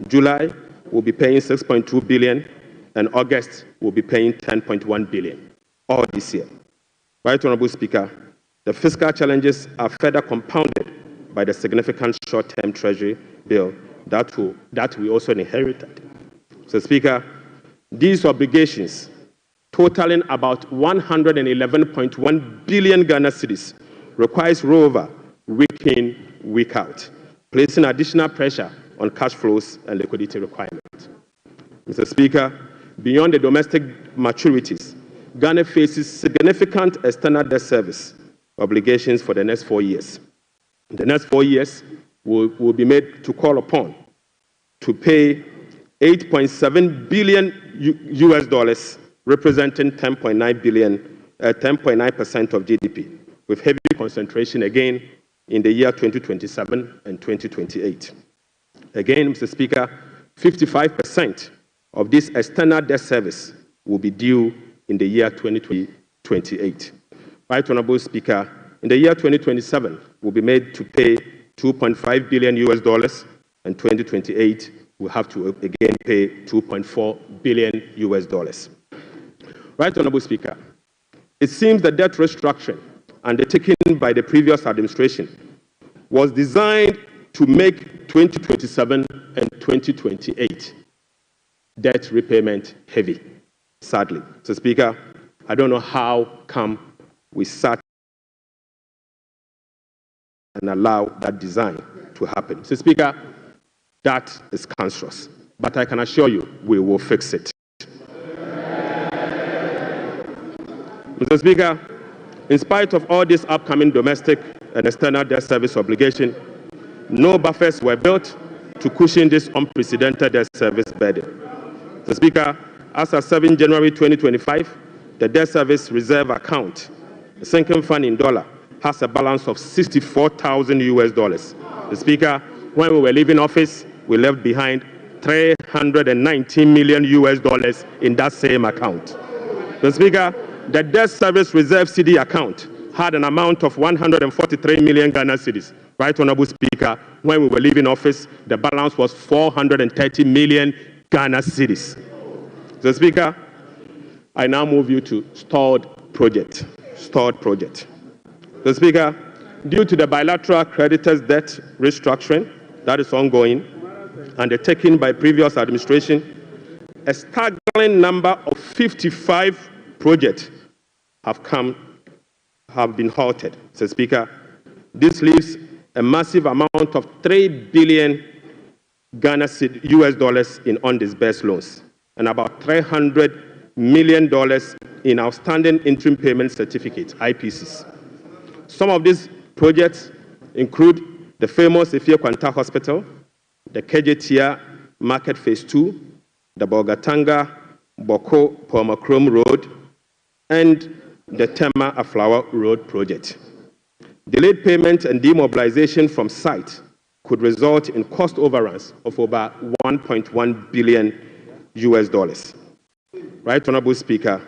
July, we'll be paying 6.2 billion. And August, we'll be paying 10.1 billion, all this year. Right, Honorable Speaker, the fiscal challenges are further compounded by the significant short-term treasury bill that we also inherited. So, Speaker, these obligations, totaling about 111.1 billion Ghana cedis, requires rollover week in, week out, placing additional pressure on cash flows and liquidity requirements. Mr. Speaker, beyond the domestic maturities, Ghana faces significant external debt service obligations for the next 4 years. In the next 4 years, will be made to call upon to pay $8.7 billion US dollars, representing 10.9% of GDP, with heavy concentration again in the year 2027 and 2028. Again, Mr. Speaker, 55% of this external debt service will be due in the year 2028. Right, Honorable Speaker, in the year 2027, we'll be made to pay $2.5 billion US dollars, and 2028, we'll have to again pay $2.4 billion US dollars. Right, Honorable Speaker, it seems the debt restructuring undertaken by the previous administration was designed to make 2027 and 2028 debt repayment heavy, sadly. So, Speaker, I don't know how come we sat and allow that design to happen. So, Speaker, that is cancerous, but I can assure you we will fix it. Mr. Speaker, in spite of all this upcoming domestic and external debt service obligation, no buffers were built to cushion this unprecedented debt service burden. Mr. Speaker, as of 7 January 2025, the debt service reserve account, the sinking fund in dollar, has a balance of $64,000 US dollars. Mr. Speaker, when we were leaving office, we left behind $319 million US dollars in that same account. Mr. Speaker, the debt service reserve CD account had an amount of 143 million Ghana cedis. Right, Honorable Speaker, when we were leaving office, the balance was 430 million Ghana cedis. So, Speaker, I now move you to stalled project. So, Speaker, due to the bilateral creditors' debt restructuring that is ongoing, undertaken by previous administration, a staggering number of 55 projects have been halted. So, Speaker, this leaves a massive amount of 3 billion Ghana US dollars in undisbursed loans and about $300 million in outstanding interim payment certificates, IPCs. Some of these projects include the famous Efie Kwanta Hospital, the Kejetia Market Phase 2, the Bolgatanga Boko Pomacrom Road, and the Tema Aflawa Road project. Delayed payment and demobilization from site could result in cost overruns of over 1.1 billion US dollars. Right, Honorable Speaker,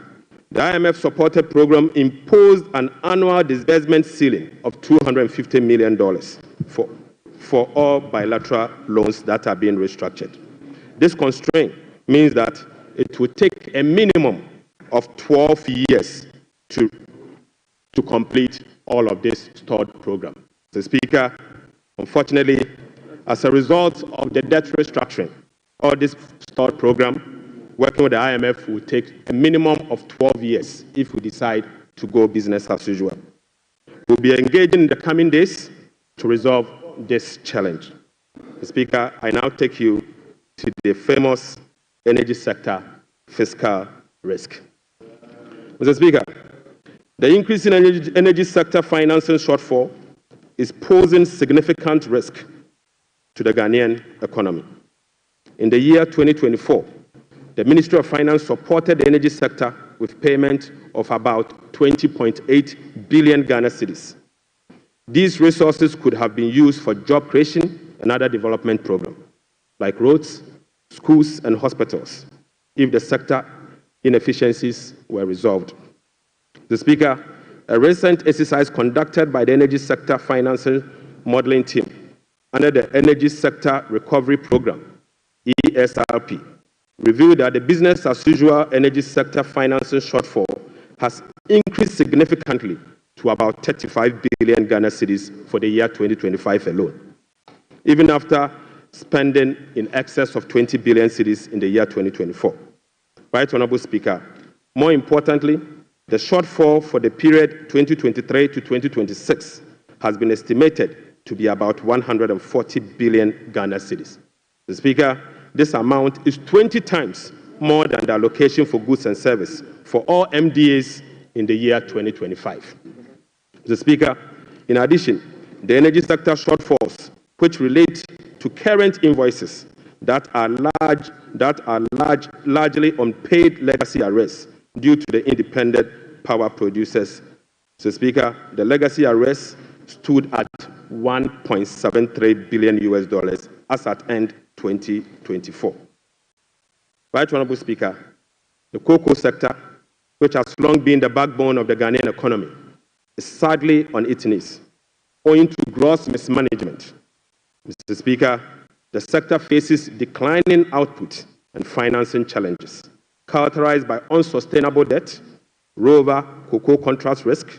the IMF-supported program imposed an annual disbursement ceiling of $250 million for all bilateral loans that are being restructured. This constraint means that it will take a minimum of 12 years to complete all of this stalled program. So, Speaker, unfortunately, As a result of the debt restructuring or this stalled program, working with the IMF will take a minimum of 12 years if we decide to go business as usual. We'll be engaging in the coming days to resolve this challenge. Mr. Speaker, I now take you to the famous energy sector fiscal risk. Mr. Speaker, the increase in energy sector financing shortfall is posing significant risk to the Ghanaian economy. In the year 2024, the Ministry of Finance supported the energy sector with payment of about 20.8 billion Ghana cedis. These resources could have been used for job creation and other development programs, like roads, schools, and hospitals, if the sector inefficiencies were resolved. Mr. Speaker, a recent exercise conducted by the Energy Sector Financing Modeling Team under the Energy Sector Recovery Program, ESRP, revealed that the business-as-usual energy sector financing shortfall has increased significantly to about 35 billion Ghana cedis for the year 2025 alone, even after spending in excess of 20 billion cedis in the year 2024. Right, Honorable Speaker, more importantly, the shortfall for the period 2023 to 2026 has been estimated to be about 140 billion Ghana cedis. Mr. Speaker, this amount is 20 times more than the allocation for goods and service for all MDAs in the year 2025. Mr. Speaker, in addition, the energy sector shortfalls, which relate to current invoices that are largely unpaid legacy arrears due to the independent power producers. Mr. Speaker, the legacy arrears stood at $1.73 billion as at end 2024. Right, Honorable Speaker, the cocoa sector, which has long been the backbone of the Ghanaian economy, is sadly on its knees, owing to gross mismanagement. Mr. Speaker, the sector faces declining output and financing challenges, characterized by unsustainable debt, rollover cocoa contract risk,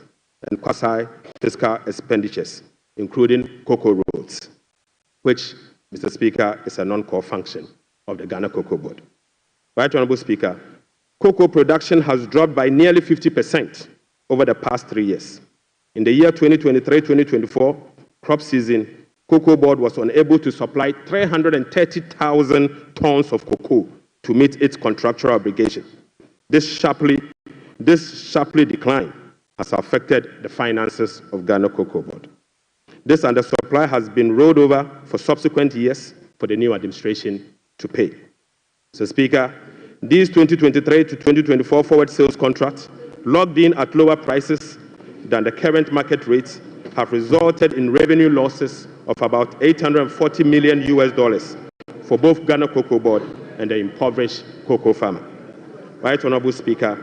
and quasi-fiscal expenditures, including cocoa roads, which, Mr. Speaker, is a non-core function of the Ghana Cocoa Board. Right, Honorable Speaker, cocoa production has dropped by nearly 50% over the past 3 years. In the year 2023-2024 crop season, Cocoa Board was unable to supply 330,000 tons of cocoa to meet its contractual obligation. This sharply decline has affected the finances of Ghana Cocoa Board. This undersupply has been rolled over for subsequent years for the new administration to pay. Mr. Speaker, these 2023 to 2024 forward sales contracts, locked in at lower prices than the current market rates, have resulted in revenue losses of about $840 million for both Ghana Cocoa Board and the impoverished cocoa farmer. Right, Honorable Speaker,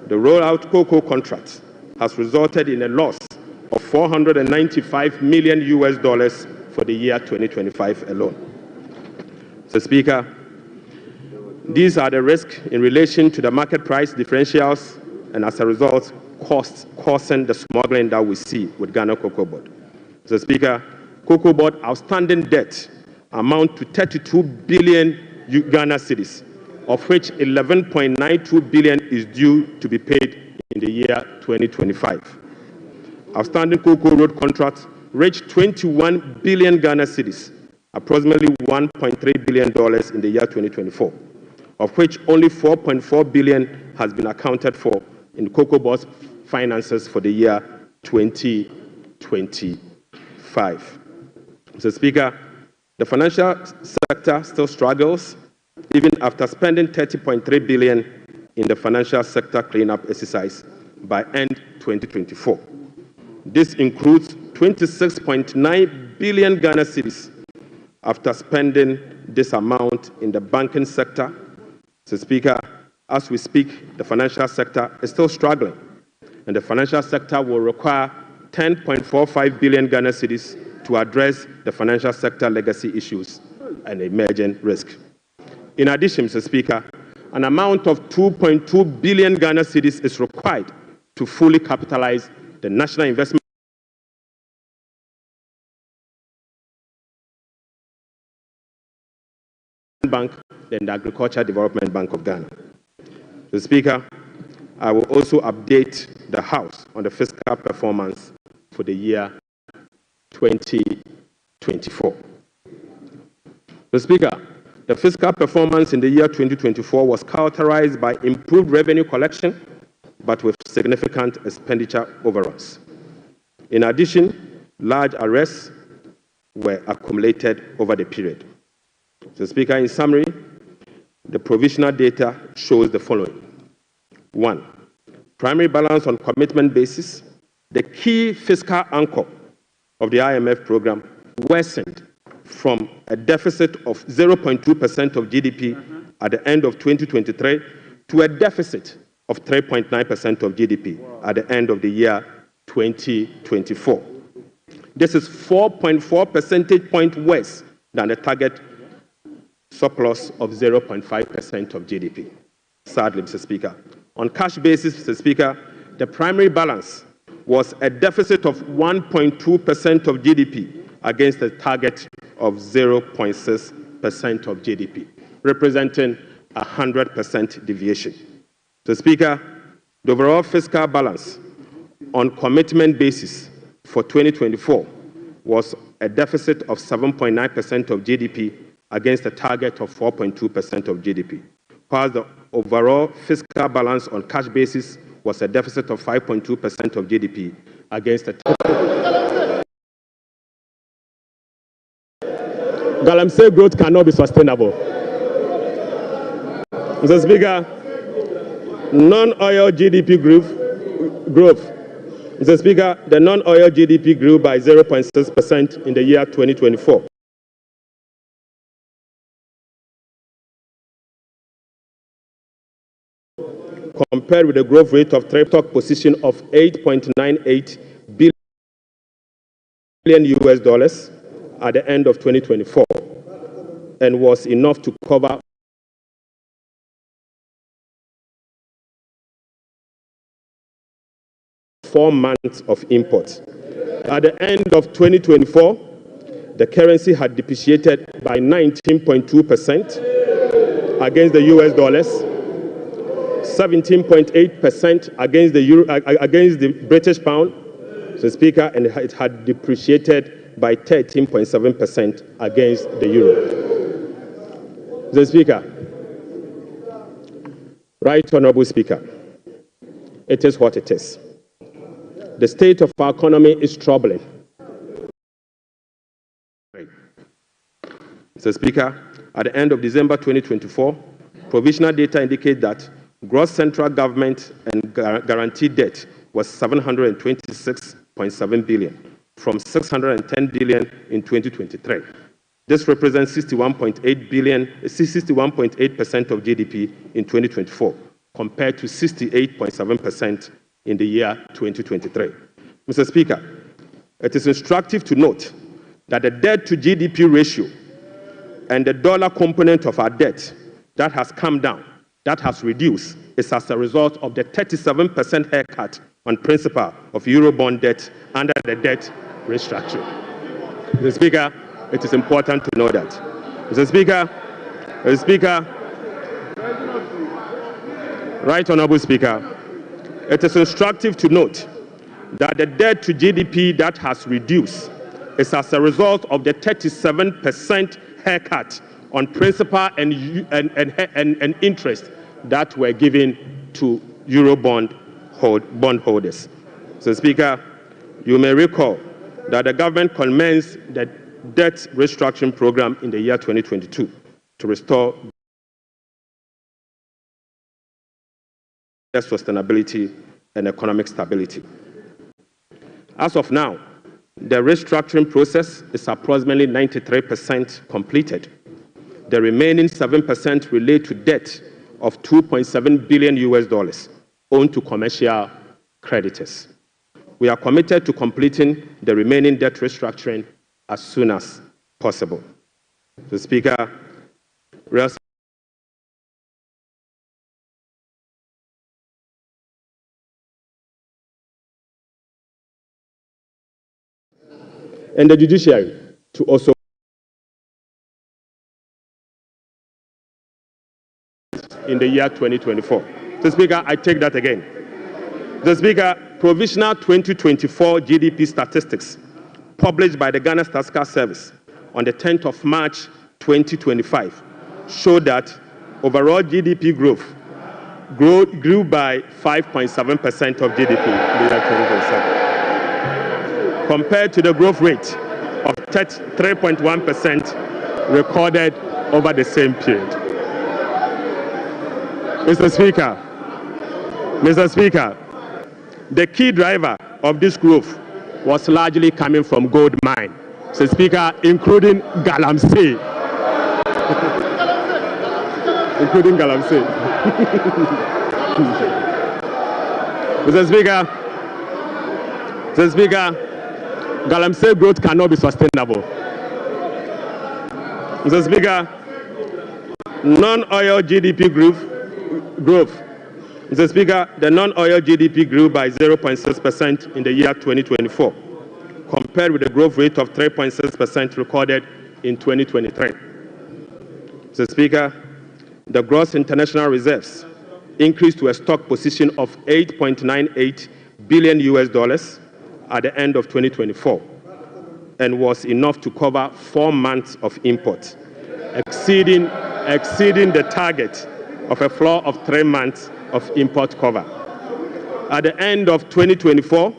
the rollout cocoa contract has resulted in a loss of $495 million for the year 2025 alone. Mr. Speaker, these are the risks in relation to the market price differentials and, as a result, costs causing the smuggling that we see with Ghana Cocoa Board. Mr. Speaker, Cocoa Board outstanding debt amount to 32 billion Ghana cedis, of which 11.92 billion is due to be paid in the year 2025. Outstanding cocoa road contracts reached 21 billion Ghana cedis, approximately $1.3 billion in the year 2024, of which only 4.4 billion has been accounted for in Cocoa Board's finances for the year 2025. Mr. Speaker, the financial sector still struggles even after spending 30.3 billion in the financial sector cleanup exercise by end 2024. This includes 26.9 billion Ghana cedis after spending this amount in the banking sector. Mr. Speaker, as we speak, the financial sector is still struggling, and the financial sector will require 10.45 billion Ghana cedis to address the financial sector legacy issues and emerging risk. In addition, Mr. Speaker, an amount of 2.2 billion Ghana cedis is required to fully capitalize the National Investment Bank and the Agricultural Development Bank of Ghana. Mr. Speaker, I will also update the House on the fiscal performance for the year 2024. Mr. Speaker, the fiscal performance in the year 2024 was characterized by improved revenue collection, but with significant expenditure overruns. In addition, large arrests were accumulated over the period. Mr. Speaker, in summary, the provisional data shows the following. 1. Primary balance on commitment basis, the key fiscal anchor of the IMF program, worsened from a deficit of 0.2% of GDP at the end of 2023 to a deficit of 3.9% of GDP at the end of the year 2024. This is 4.4 percentage points worse than the target surplus of 0.5% of GDP. Sadly, Mr. Speaker. On cash basis, Mr. Speaker, the primary balance was a deficit of 1.2% of GDP against a target of 0.6% of GDP, representing a 100% deviation. Mr. Speaker, the overall fiscal balance on commitment basis for 2024 was a deficit of 7.9% of GDP against a target of 4.2% of GDP, while the overall fiscal balance on cash basis was a deficit of 5.2% of GDP against a Galamsey growth cannot be sustainable. Mr. Speaker, non-oil GDP growth. Mr. Speaker, the non-oil GDP grew by 0.6% in the year 2024. Compared with a growth rate of top position of 8.98 billion US dollars at the end of 2024, and was enough to cover four months of imports. At the end of 2024, the currency had depreciated by 19.2% against the US dollars, 17.8% against the euro, against the British pound, Mr. Speaker, and it had depreciated by 13.7% against the euro. Mr. Speaker, Right Honourable Speaker, it is what it is. The state of our economy is troubling. Mr. Speaker, at the end of December 2024, provisional data indicate that gross central government and guaranteed debt was 726.7 billion, from 610 billion in 2023. This represents 61.8% of GDP in 2024, compared to 68.7% in the year 2023. Mr. Speaker, it is instructive to note that the debt to GDP ratio and the dollar component of our debt that has come down, that has reduced, is as a result of the 37% haircut on principal of Eurobond debt under the debt restructuring. Mr. Speaker, it is important to know that. Mr. Speaker, Right Honourable Speaker, it is instructive to note that the debt to GDP that has reduced is as a result of the 37% haircut on principal and interest that were given to Eurobond bondholders. So, Speaker, you may recall that the government commenced the debt restructuring program in the year 2022 to restore sustainability and economic stability. As of now, the restructuring process is approximately 93% completed. The remaining 7% relate to debt of 2.7 billion US dollars owed to commercial creditors. We are committed to completing the remaining debt restructuring as soon as possible. The Speaker, and the judiciary to also in the year 2024. Mr. Speaker, I take that again. Mr. Speaker, provisional 2024 GDP statistics published by the Ghana Statistical Service on the 10th of March 2025 show that overall GDP growth grew by 5.7% of GDP in the year 2027, compared to the growth rate of 3.1% recorded over the same period. Mr. Speaker, the key driver of this growth was largely coming from gold mine, Mr. Speaker, including Galamsey. Including Galamsey. Mr. Speaker, Galamsey growth cannot be sustainable. Mr. Speaker, non-oil GDP growth. Mr. Speaker, the non-oil GDP grew by 0.6% in the year 2024, compared with the growth rate of 3.6% recorded in 2023. Mr. Speaker, the gross international reserves increased to a stock position of $8.98 billion at the end of 2024, and was enough to cover 4 months of imports, exceeding the target of a floor of 3 months of import cover. At the end of 2024,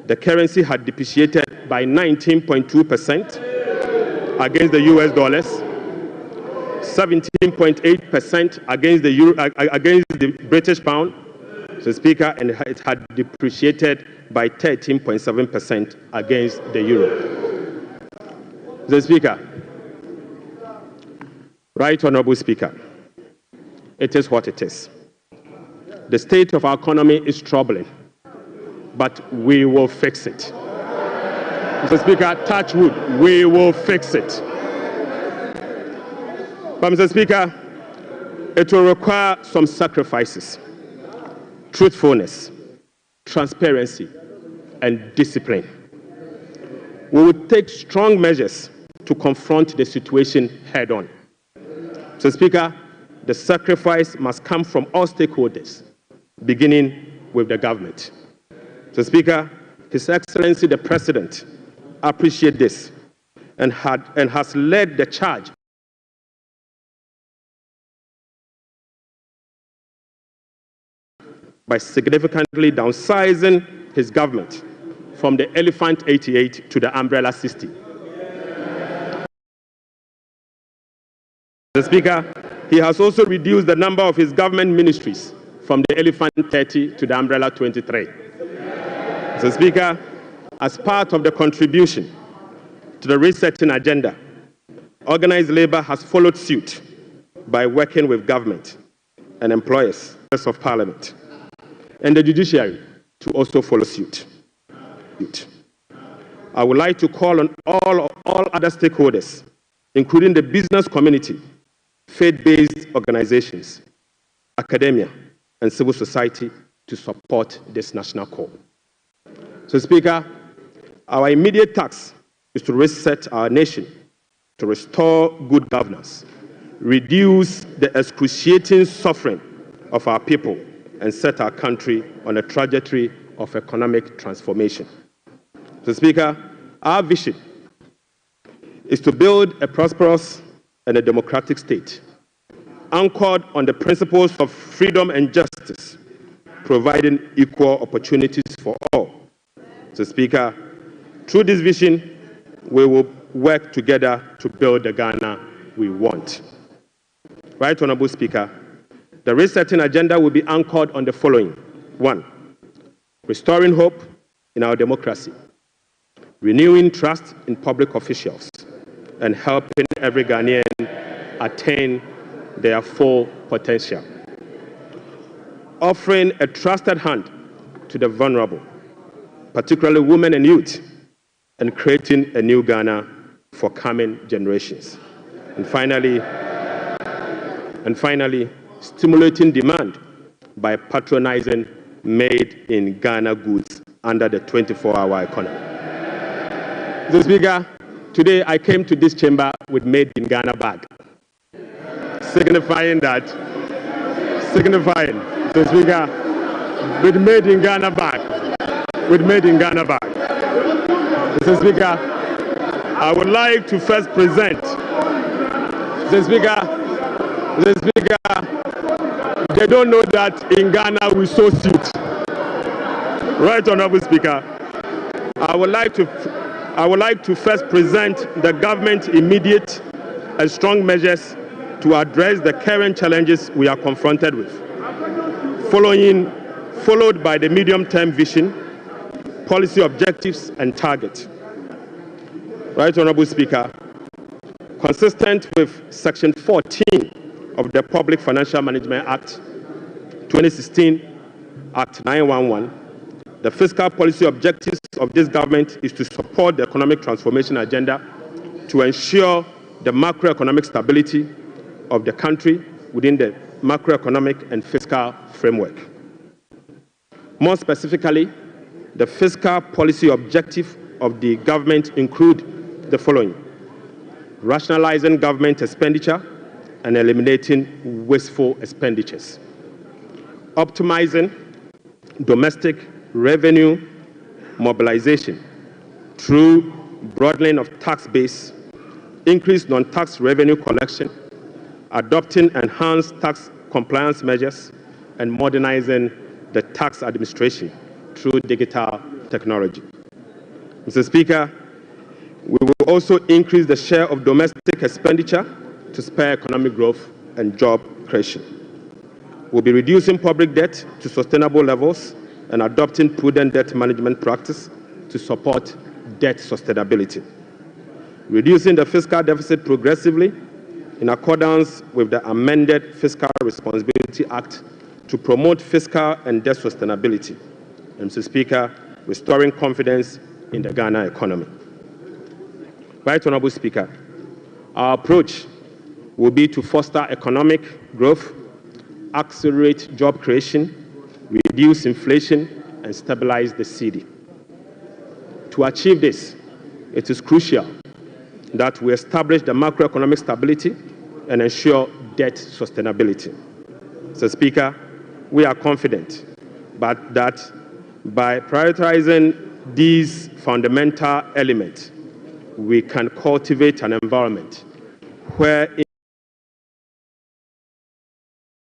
the currency had depreciated by 19.2% against the US dollars, 17.8% against the euro, against the British pound, Mr. Speaker, and it had depreciated by 13.7% against the euro. Mr. Speaker, Right Honorable Speaker, it is what it is. The state of our economy is troubling, but we will fix it. Mr. Speaker, touch wood, we will fix it. But Mr. Speaker, it will require some sacrifices, truthfulness, transparency, and discipline. We will take strong measures to confront the situation head on. Mr. Speaker, the sacrifice must come from all stakeholders, beginning with the government. Mr. Speaker, His Excellency the President appreciates this and has led the charge by significantly downsizing his government from the Elephant 88 to the Umbrella 60. Mr. Speaker, he has also reduced the number of his government ministries from the Elephant 30 to the Umbrella 23. Mr. Speaker, as part of the contribution to the resetting agenda, organized labor has followed suit by working with government and employers of Parliament and the judiciary to also follow suit. I would like to call on all other stakeholders, including the business community, faith-based organizations, academia, and civil society to support this national call. So, Speaker, our immediate task is to reset our nation, to restore good governance, reduce the excruciating suffering of our people, and set our country on a trajectory of economic transformation. So, Speaker, our vision is to build a prosperous and a democratic state, anchored on the principles of freedom and justice, providing equal opportunities for all. So, Speaker, through this vision, we will work together to build the Ghana we want. Right Honorable Speaker, the resetting agenda will be anchored on the following. 1, restoring hope in our democracy, renewing trust in public officials, and helping every Ghanaian attain their full potential. Offering a trusted hand to the vulnerable, particularly women and youth, and creating a new Ghana for coming generations. And finally, stimulating demand by patronizing made-in-Ghana goods under the 24-hour economy. Mr. Speaker, today I came to this chamber with made-in-Ghana bag, signifying that signifying, Mr. Speaker, with made in Ghana bag. With made in Ghana bag. Mr. Speaker, I would like to first present, Mr. Speaker, they don't know that in Ghana we sew suit. Right, Honorable Speaker. I would like to first present the government's immediate and strong measures to address the current challenges we are confronted with, followed by the medium-term vision, policy objectives, and targets. Right, Honorable Speaker, consistent with Section 14 of the Public Financial Management Act 2016, Act 911, the fiscal policy objectives of this government is to support the economic transformation agenda to ensure the macroeconomic stability of the country within the macroeconomic and fiscal framework. More specifically, the fiscal policy objective of the government include the following: rationalizing government expenditure and eliminating wasteful expenditures, optimizing domestic revenue mobilization through broadening of tax base, increased non-tax revenue collection, adopting enhanced tax compliance measures, and modernizing the tax administration through digital technology. Mr. Speaker, we will also increase the share of domestic expenditure to spur economic growth and job creation. We'll be reducing public debt to sustainable levels and adopting prudent debt management practice to support debt sustainability. Reducing the fiscal deficit progressively in accordance with the amended Fiscal Responsibility Act to promote fiscal and debt sustainability. And Mr. Speaker, restoring confidence in the Ghana economy. Right, Honorable Speaker, our approach will be to foster economic growth, accelerate job creation, reduce inflation, and stabilize the cedi. To achieve this, it is crucial that we establish the macroeconomic stability and ensure debt sustainability. Mr. Speaker, we are confident that by prioritizing these fundamental elements, we can cultivate an environment where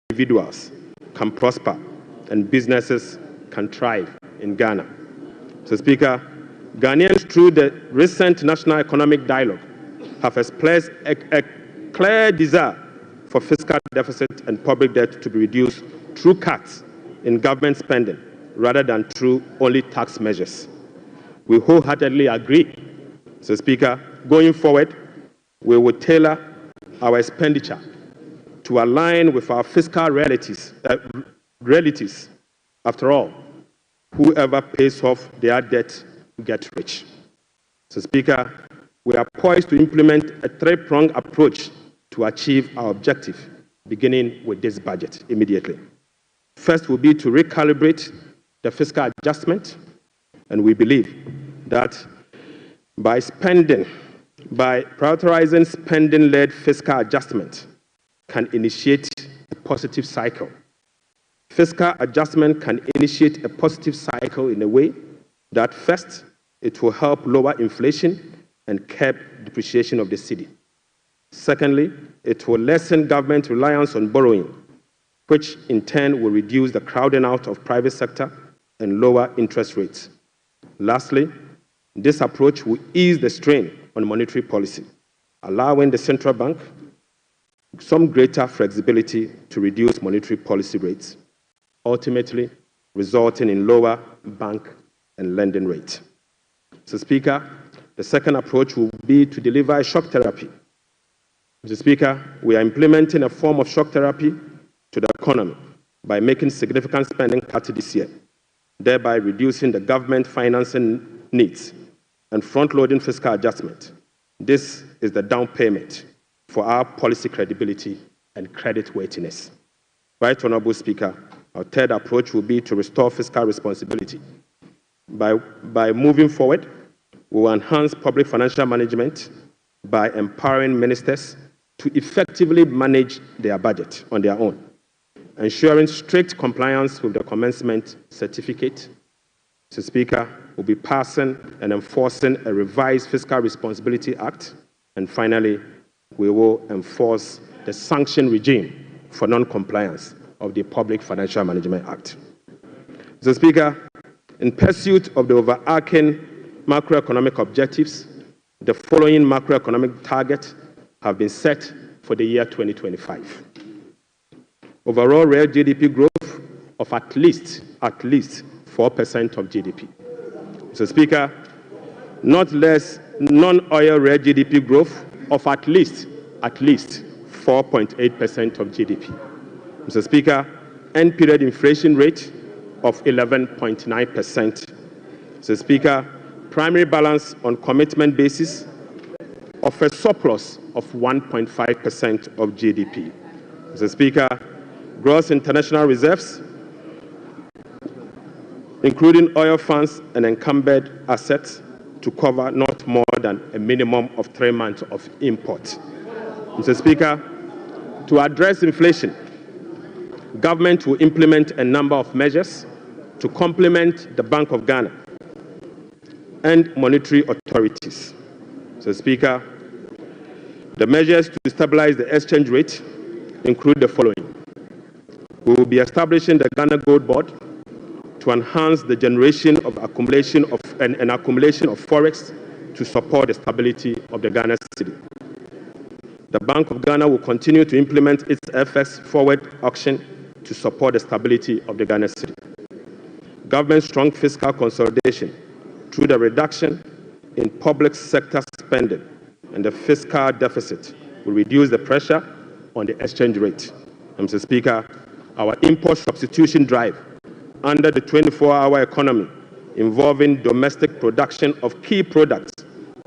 individuals can prosper and businesses can thrive in Ghana. So, Speaker, Ghanaians, through the recent National Economic Dialogue, have expressed a clear desire for fiscal deficit and public debt to be reduced through cuts in government spending rather than through only tax measures. We wholeheartedly agree. So, Speaker, going forward, we will tailor our expenditure to align with our fiscal realities. After all, whoever pays off their debt gets rich. So, Speaker, we are poised to implement a three-pronged approach to achieve our objective, beginning with this budget immediately. First will be to recalibrate the fiscal adjustment, and we believe that by prioritizing spending-led fiscal adjustment can initiate a positive cycle. Fiscal adjustment can initiate a positive cycle in a way that first, it will help lower inflation and curb depreciation of the cedi. Secondly, it will lessen government reliance on borrowing, which in turn will reduce the crowding out of private sector and lower interest rates. Lastly, this approach will ease the strain on monetary policy, allowing the central bank some greater flexibility to reduce monetary policy rates, ultimately resulting in lower bank and lending rates. So, Speaker, the second approach will be to deliver a shock therapy. Mr. Speaker, we are implementing a form of shock therapy to the economy by making significant spending cuts this year, thereby reducing the government financing needs and front-loading fiscal adjustment. This is the down payment for our policy credibility and creditworthiness. Right, Honorable Speaker, our third approach will be to restore fiscal responsibility. By moving forward, we will enhance public financial management by empowering ministers to effectively manage their budget on their own ensuring strict compliance with the commencement certificate. Mr. Speaker, we'll be passing and enforcing a revised Fiscal Responsibility Act. And finally, we will enforce the sanction regime for non-compliance of the Public Financial Management Act. Mr. Speaker, in pursuit of the overarching macroeconomic objectives, the following macroeconomic targets have been set for the year 2025. Overall real GDP growth of at least 4% of GDP. Mr. Speaker, not less non-oil real GDP growth of at least 4.8% of GDP. Mr. Speaker, end period inflation rate of 11.9%. Mr. Speaker, primary balance on commitment basis of a surplus of 1.5% of GDP. Mr. Speaker, gross international reserves, including oil funds and encumbered assets, to cover not more than a minimum of 3 months of import. Mr. Speaker, to address inflation, government will implement a number of measures to complement the Bank of Ghana and monetary authorities. Mr. Speaker, the measures to stabilize the exchange rate include the following. We will be establishing the Ghana Gold Board to enhance the generation of accumulation of forex to support the stability of the Ghana cedi. The Bank of Ghana will continue to implement its FX forward auction to support the stability of the Ghana cedi. Government strong fiscal consolidation through the reduction in public sector spending and the fiscal deficit will reduce the pressure on the exchange rate. Mr. Speaker, our import substitution drive under the 24-hour economy involving domestic production of key products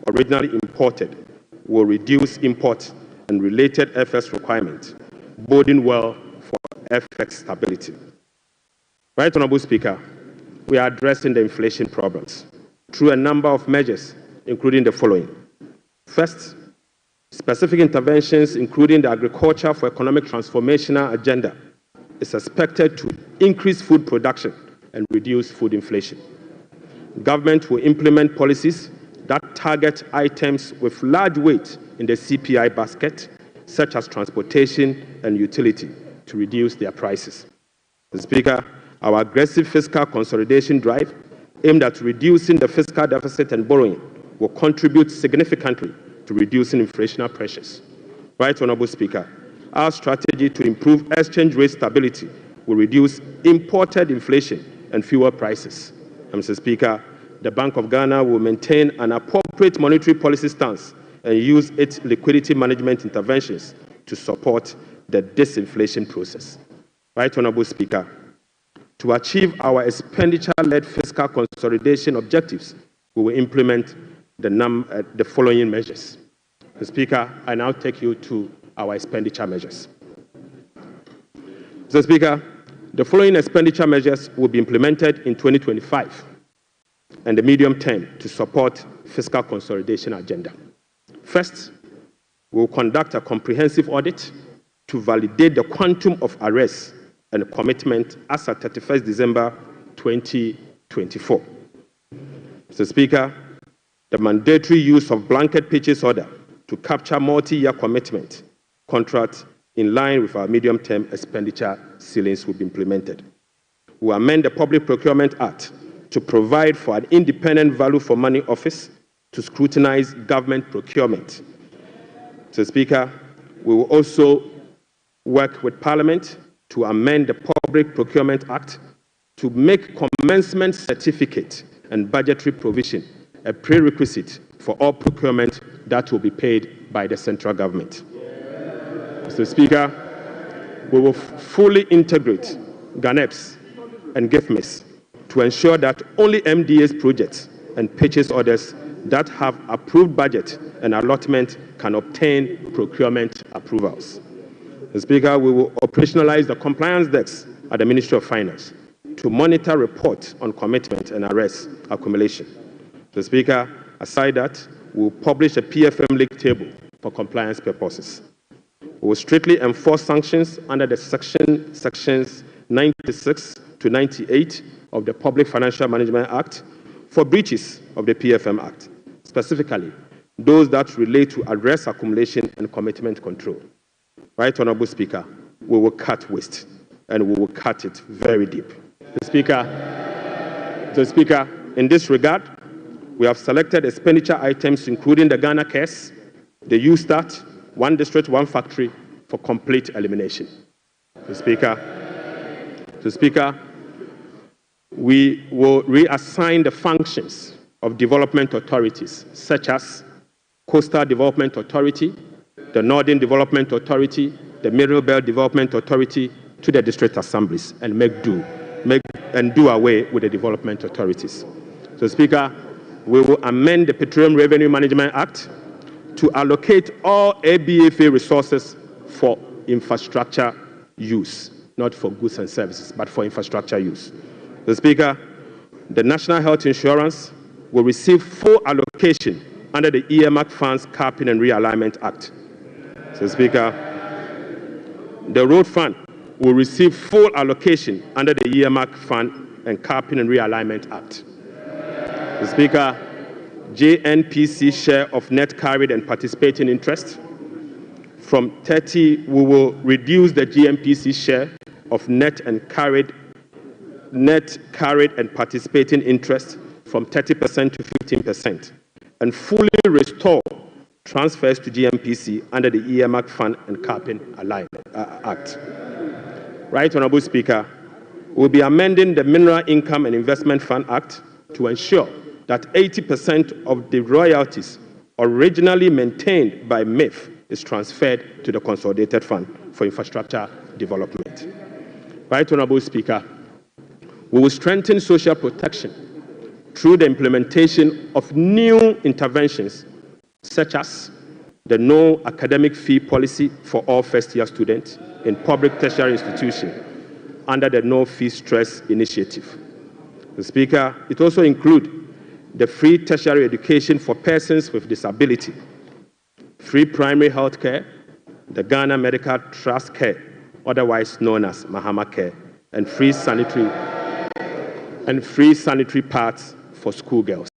originally imported will reduce import and related FX requirements, boding well for FX stability. Right Honourable Speaker, we are addressing the inflation problems through a number of measures, including the following. First, specific interventions, including the Agriculture for Economic Transformational Agenda, is expected to increase food production and reduce food inflation. Government will implement policies that target items with large weight in the CPI basket, such as transportation and utility, to reduce their prices. Mr. Speaker, our aggressive fiscal consolidation drive aimed at reducing the fiscal deficit and borrowing will contribute significantly to reducing inflationary pressures. Right Honourable Speaker, our strategy to improve exchange rate stability will reduce imported inflation and fuel prices. Mr. Speaker, the Bank of Ghana will maintain an appropriate monetary policy stance and use its liquidity management interventions to support the disinflation process. Right Honourable Speaker, to achieve our expenditure-led fiscal consolidation objectives, we will implement the following measures. Mr. Speaker, I now take you to our expenditure measures. Mr. Speaker, the following expenditure measures will be implemented in 2025 and the medium term to support fiscal consolidation agenda. First, we will conduct a comprehensive audit to validate the quantum of arrests and commitment as at 31st December 2024. Mr. Speaker, the mandatory use of blanket purchase order to capture multi-year commitment contracts in line with our medium-term expenditure ceilings will be implemented. We will amend the Public Procurement Act to provide for an independent value for money office to scrutinize government procurement. Mr. Speaker, we will also work with Parliament to amend the Public Procurement Act to make commencement certificate and budgetary provision a prerequisite for all procurement that will be paid by the central government. Mr. Speaker, we will fully integrate GANEPS and GIFMIS to ensure that only MDA's projects and purchase orders that have approved budget and allotment can obtain procurement approvals. Mr. Speaker, we will operationalize the compliance desk at the Ministry of Finance to monitor reports on commitment and arrest accumulation. Mr. Speaker, aside that, we will publish a PFM league table for compliance purposes. We will strictly enforce sanctions under the sections 96 to 98 of the Public Financial Management Act for breaches of the PFM Act, specifically those that relate to address accumulation and commitment control. Right, Honorable Speaker, we will cut waste, and we will cut it very deep. The Speaker, in this regard, we have selected expenditure items including the Ghana Cares, the U-Start, One District, One Factory for complete elimination. The Speaker, we will reassign the functions of development authorities such as Coastal Development Authority, the Northern Development Authority, the Middle Belt Development Authority to the district assemblies and do away with the development authorities. So, Speaker, we will amend the Petroleum Revenue Management Act to allocate all ABFA resources for infrastructure use, not for goods and services, but for infrastructure use. So, Speaker, the National Health Insurance will receive full allocation under the earmark funds capping and realignment act. So, Speaker, the road fund will receive full allocation under the earmark fund and capping and realignment act. So, Speaker, JNPC share of net carried and participating interest from 30, we will reduce the GNPC share of net carried and participating interest from 30% to 15%. And fully restore transfers to GMPC under the earmark fund and capping alignment act. Right, Honorable Speaker, we'll be amending the Mineral Income and Investment Fund Act to ensure that 80% of the royalties originally maintained by MIF is transferred to the Consolidated Fund for Infrastructure Development. Right, Honorable Speaker, we will strengthen social protection through the implementation of new interventions such as the no academic fee policy for all first-year students in public tertiary institutions under the No Fee Stress initiative. The Speaker, it also includes the free tertiary education for persons with disability, free primary health care, the Ghana Medical Trust Care, otherwise known as Mahama Care, and free sanitary pads for schoolgirls.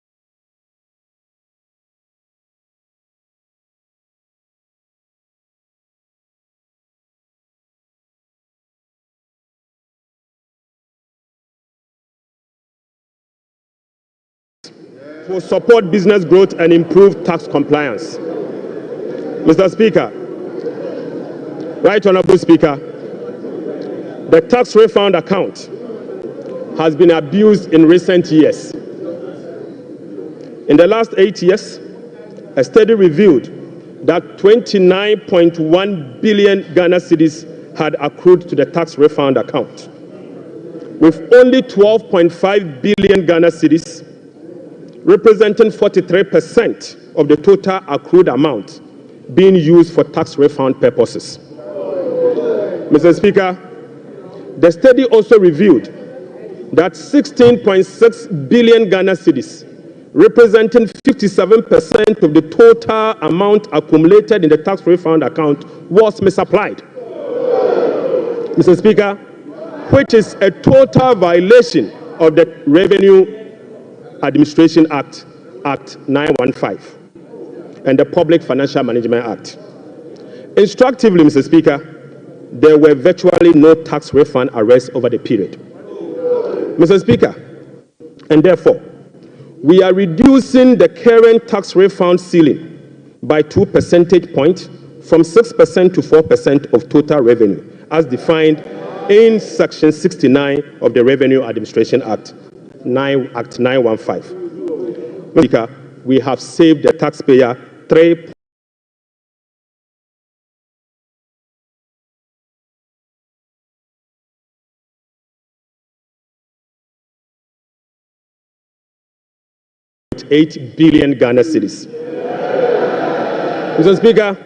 Will support business growth and improve tax compliance. Mr. Speaker, Right Honorable Speaker, the tax refund account has been abused in recent years. In the last 8 years, a study revealed that 29.1 billion Ghana cedis had accrued to the tax refund account, with only 12.5 billion Ghana cedis representing 43% of the total accrued amount being used for tax refund purposes. Mr. Speaker, the study also revealed that 16.6 billion Ghana cedis, representing 57% of the total amount accumulated in the tax refund account, was misapplied. Mr. Speaker, which is a total violation of the Revenue Administration Act, Act 915, and the Public Financial Management Act. Instructively, Mr. Speaker, there were virtually no tax refund arrests over the period. Mr. Speaker, and therefore, we are reducing the current tax refund ceiling by 2 percentage points from 6% to 4% of total revenue, as defined in Section 69 of the Revenue Administration Act, Act 915. Speaker, we have saved the taxpayer 3.8 billion Ghana cedis. Mr. Speaker,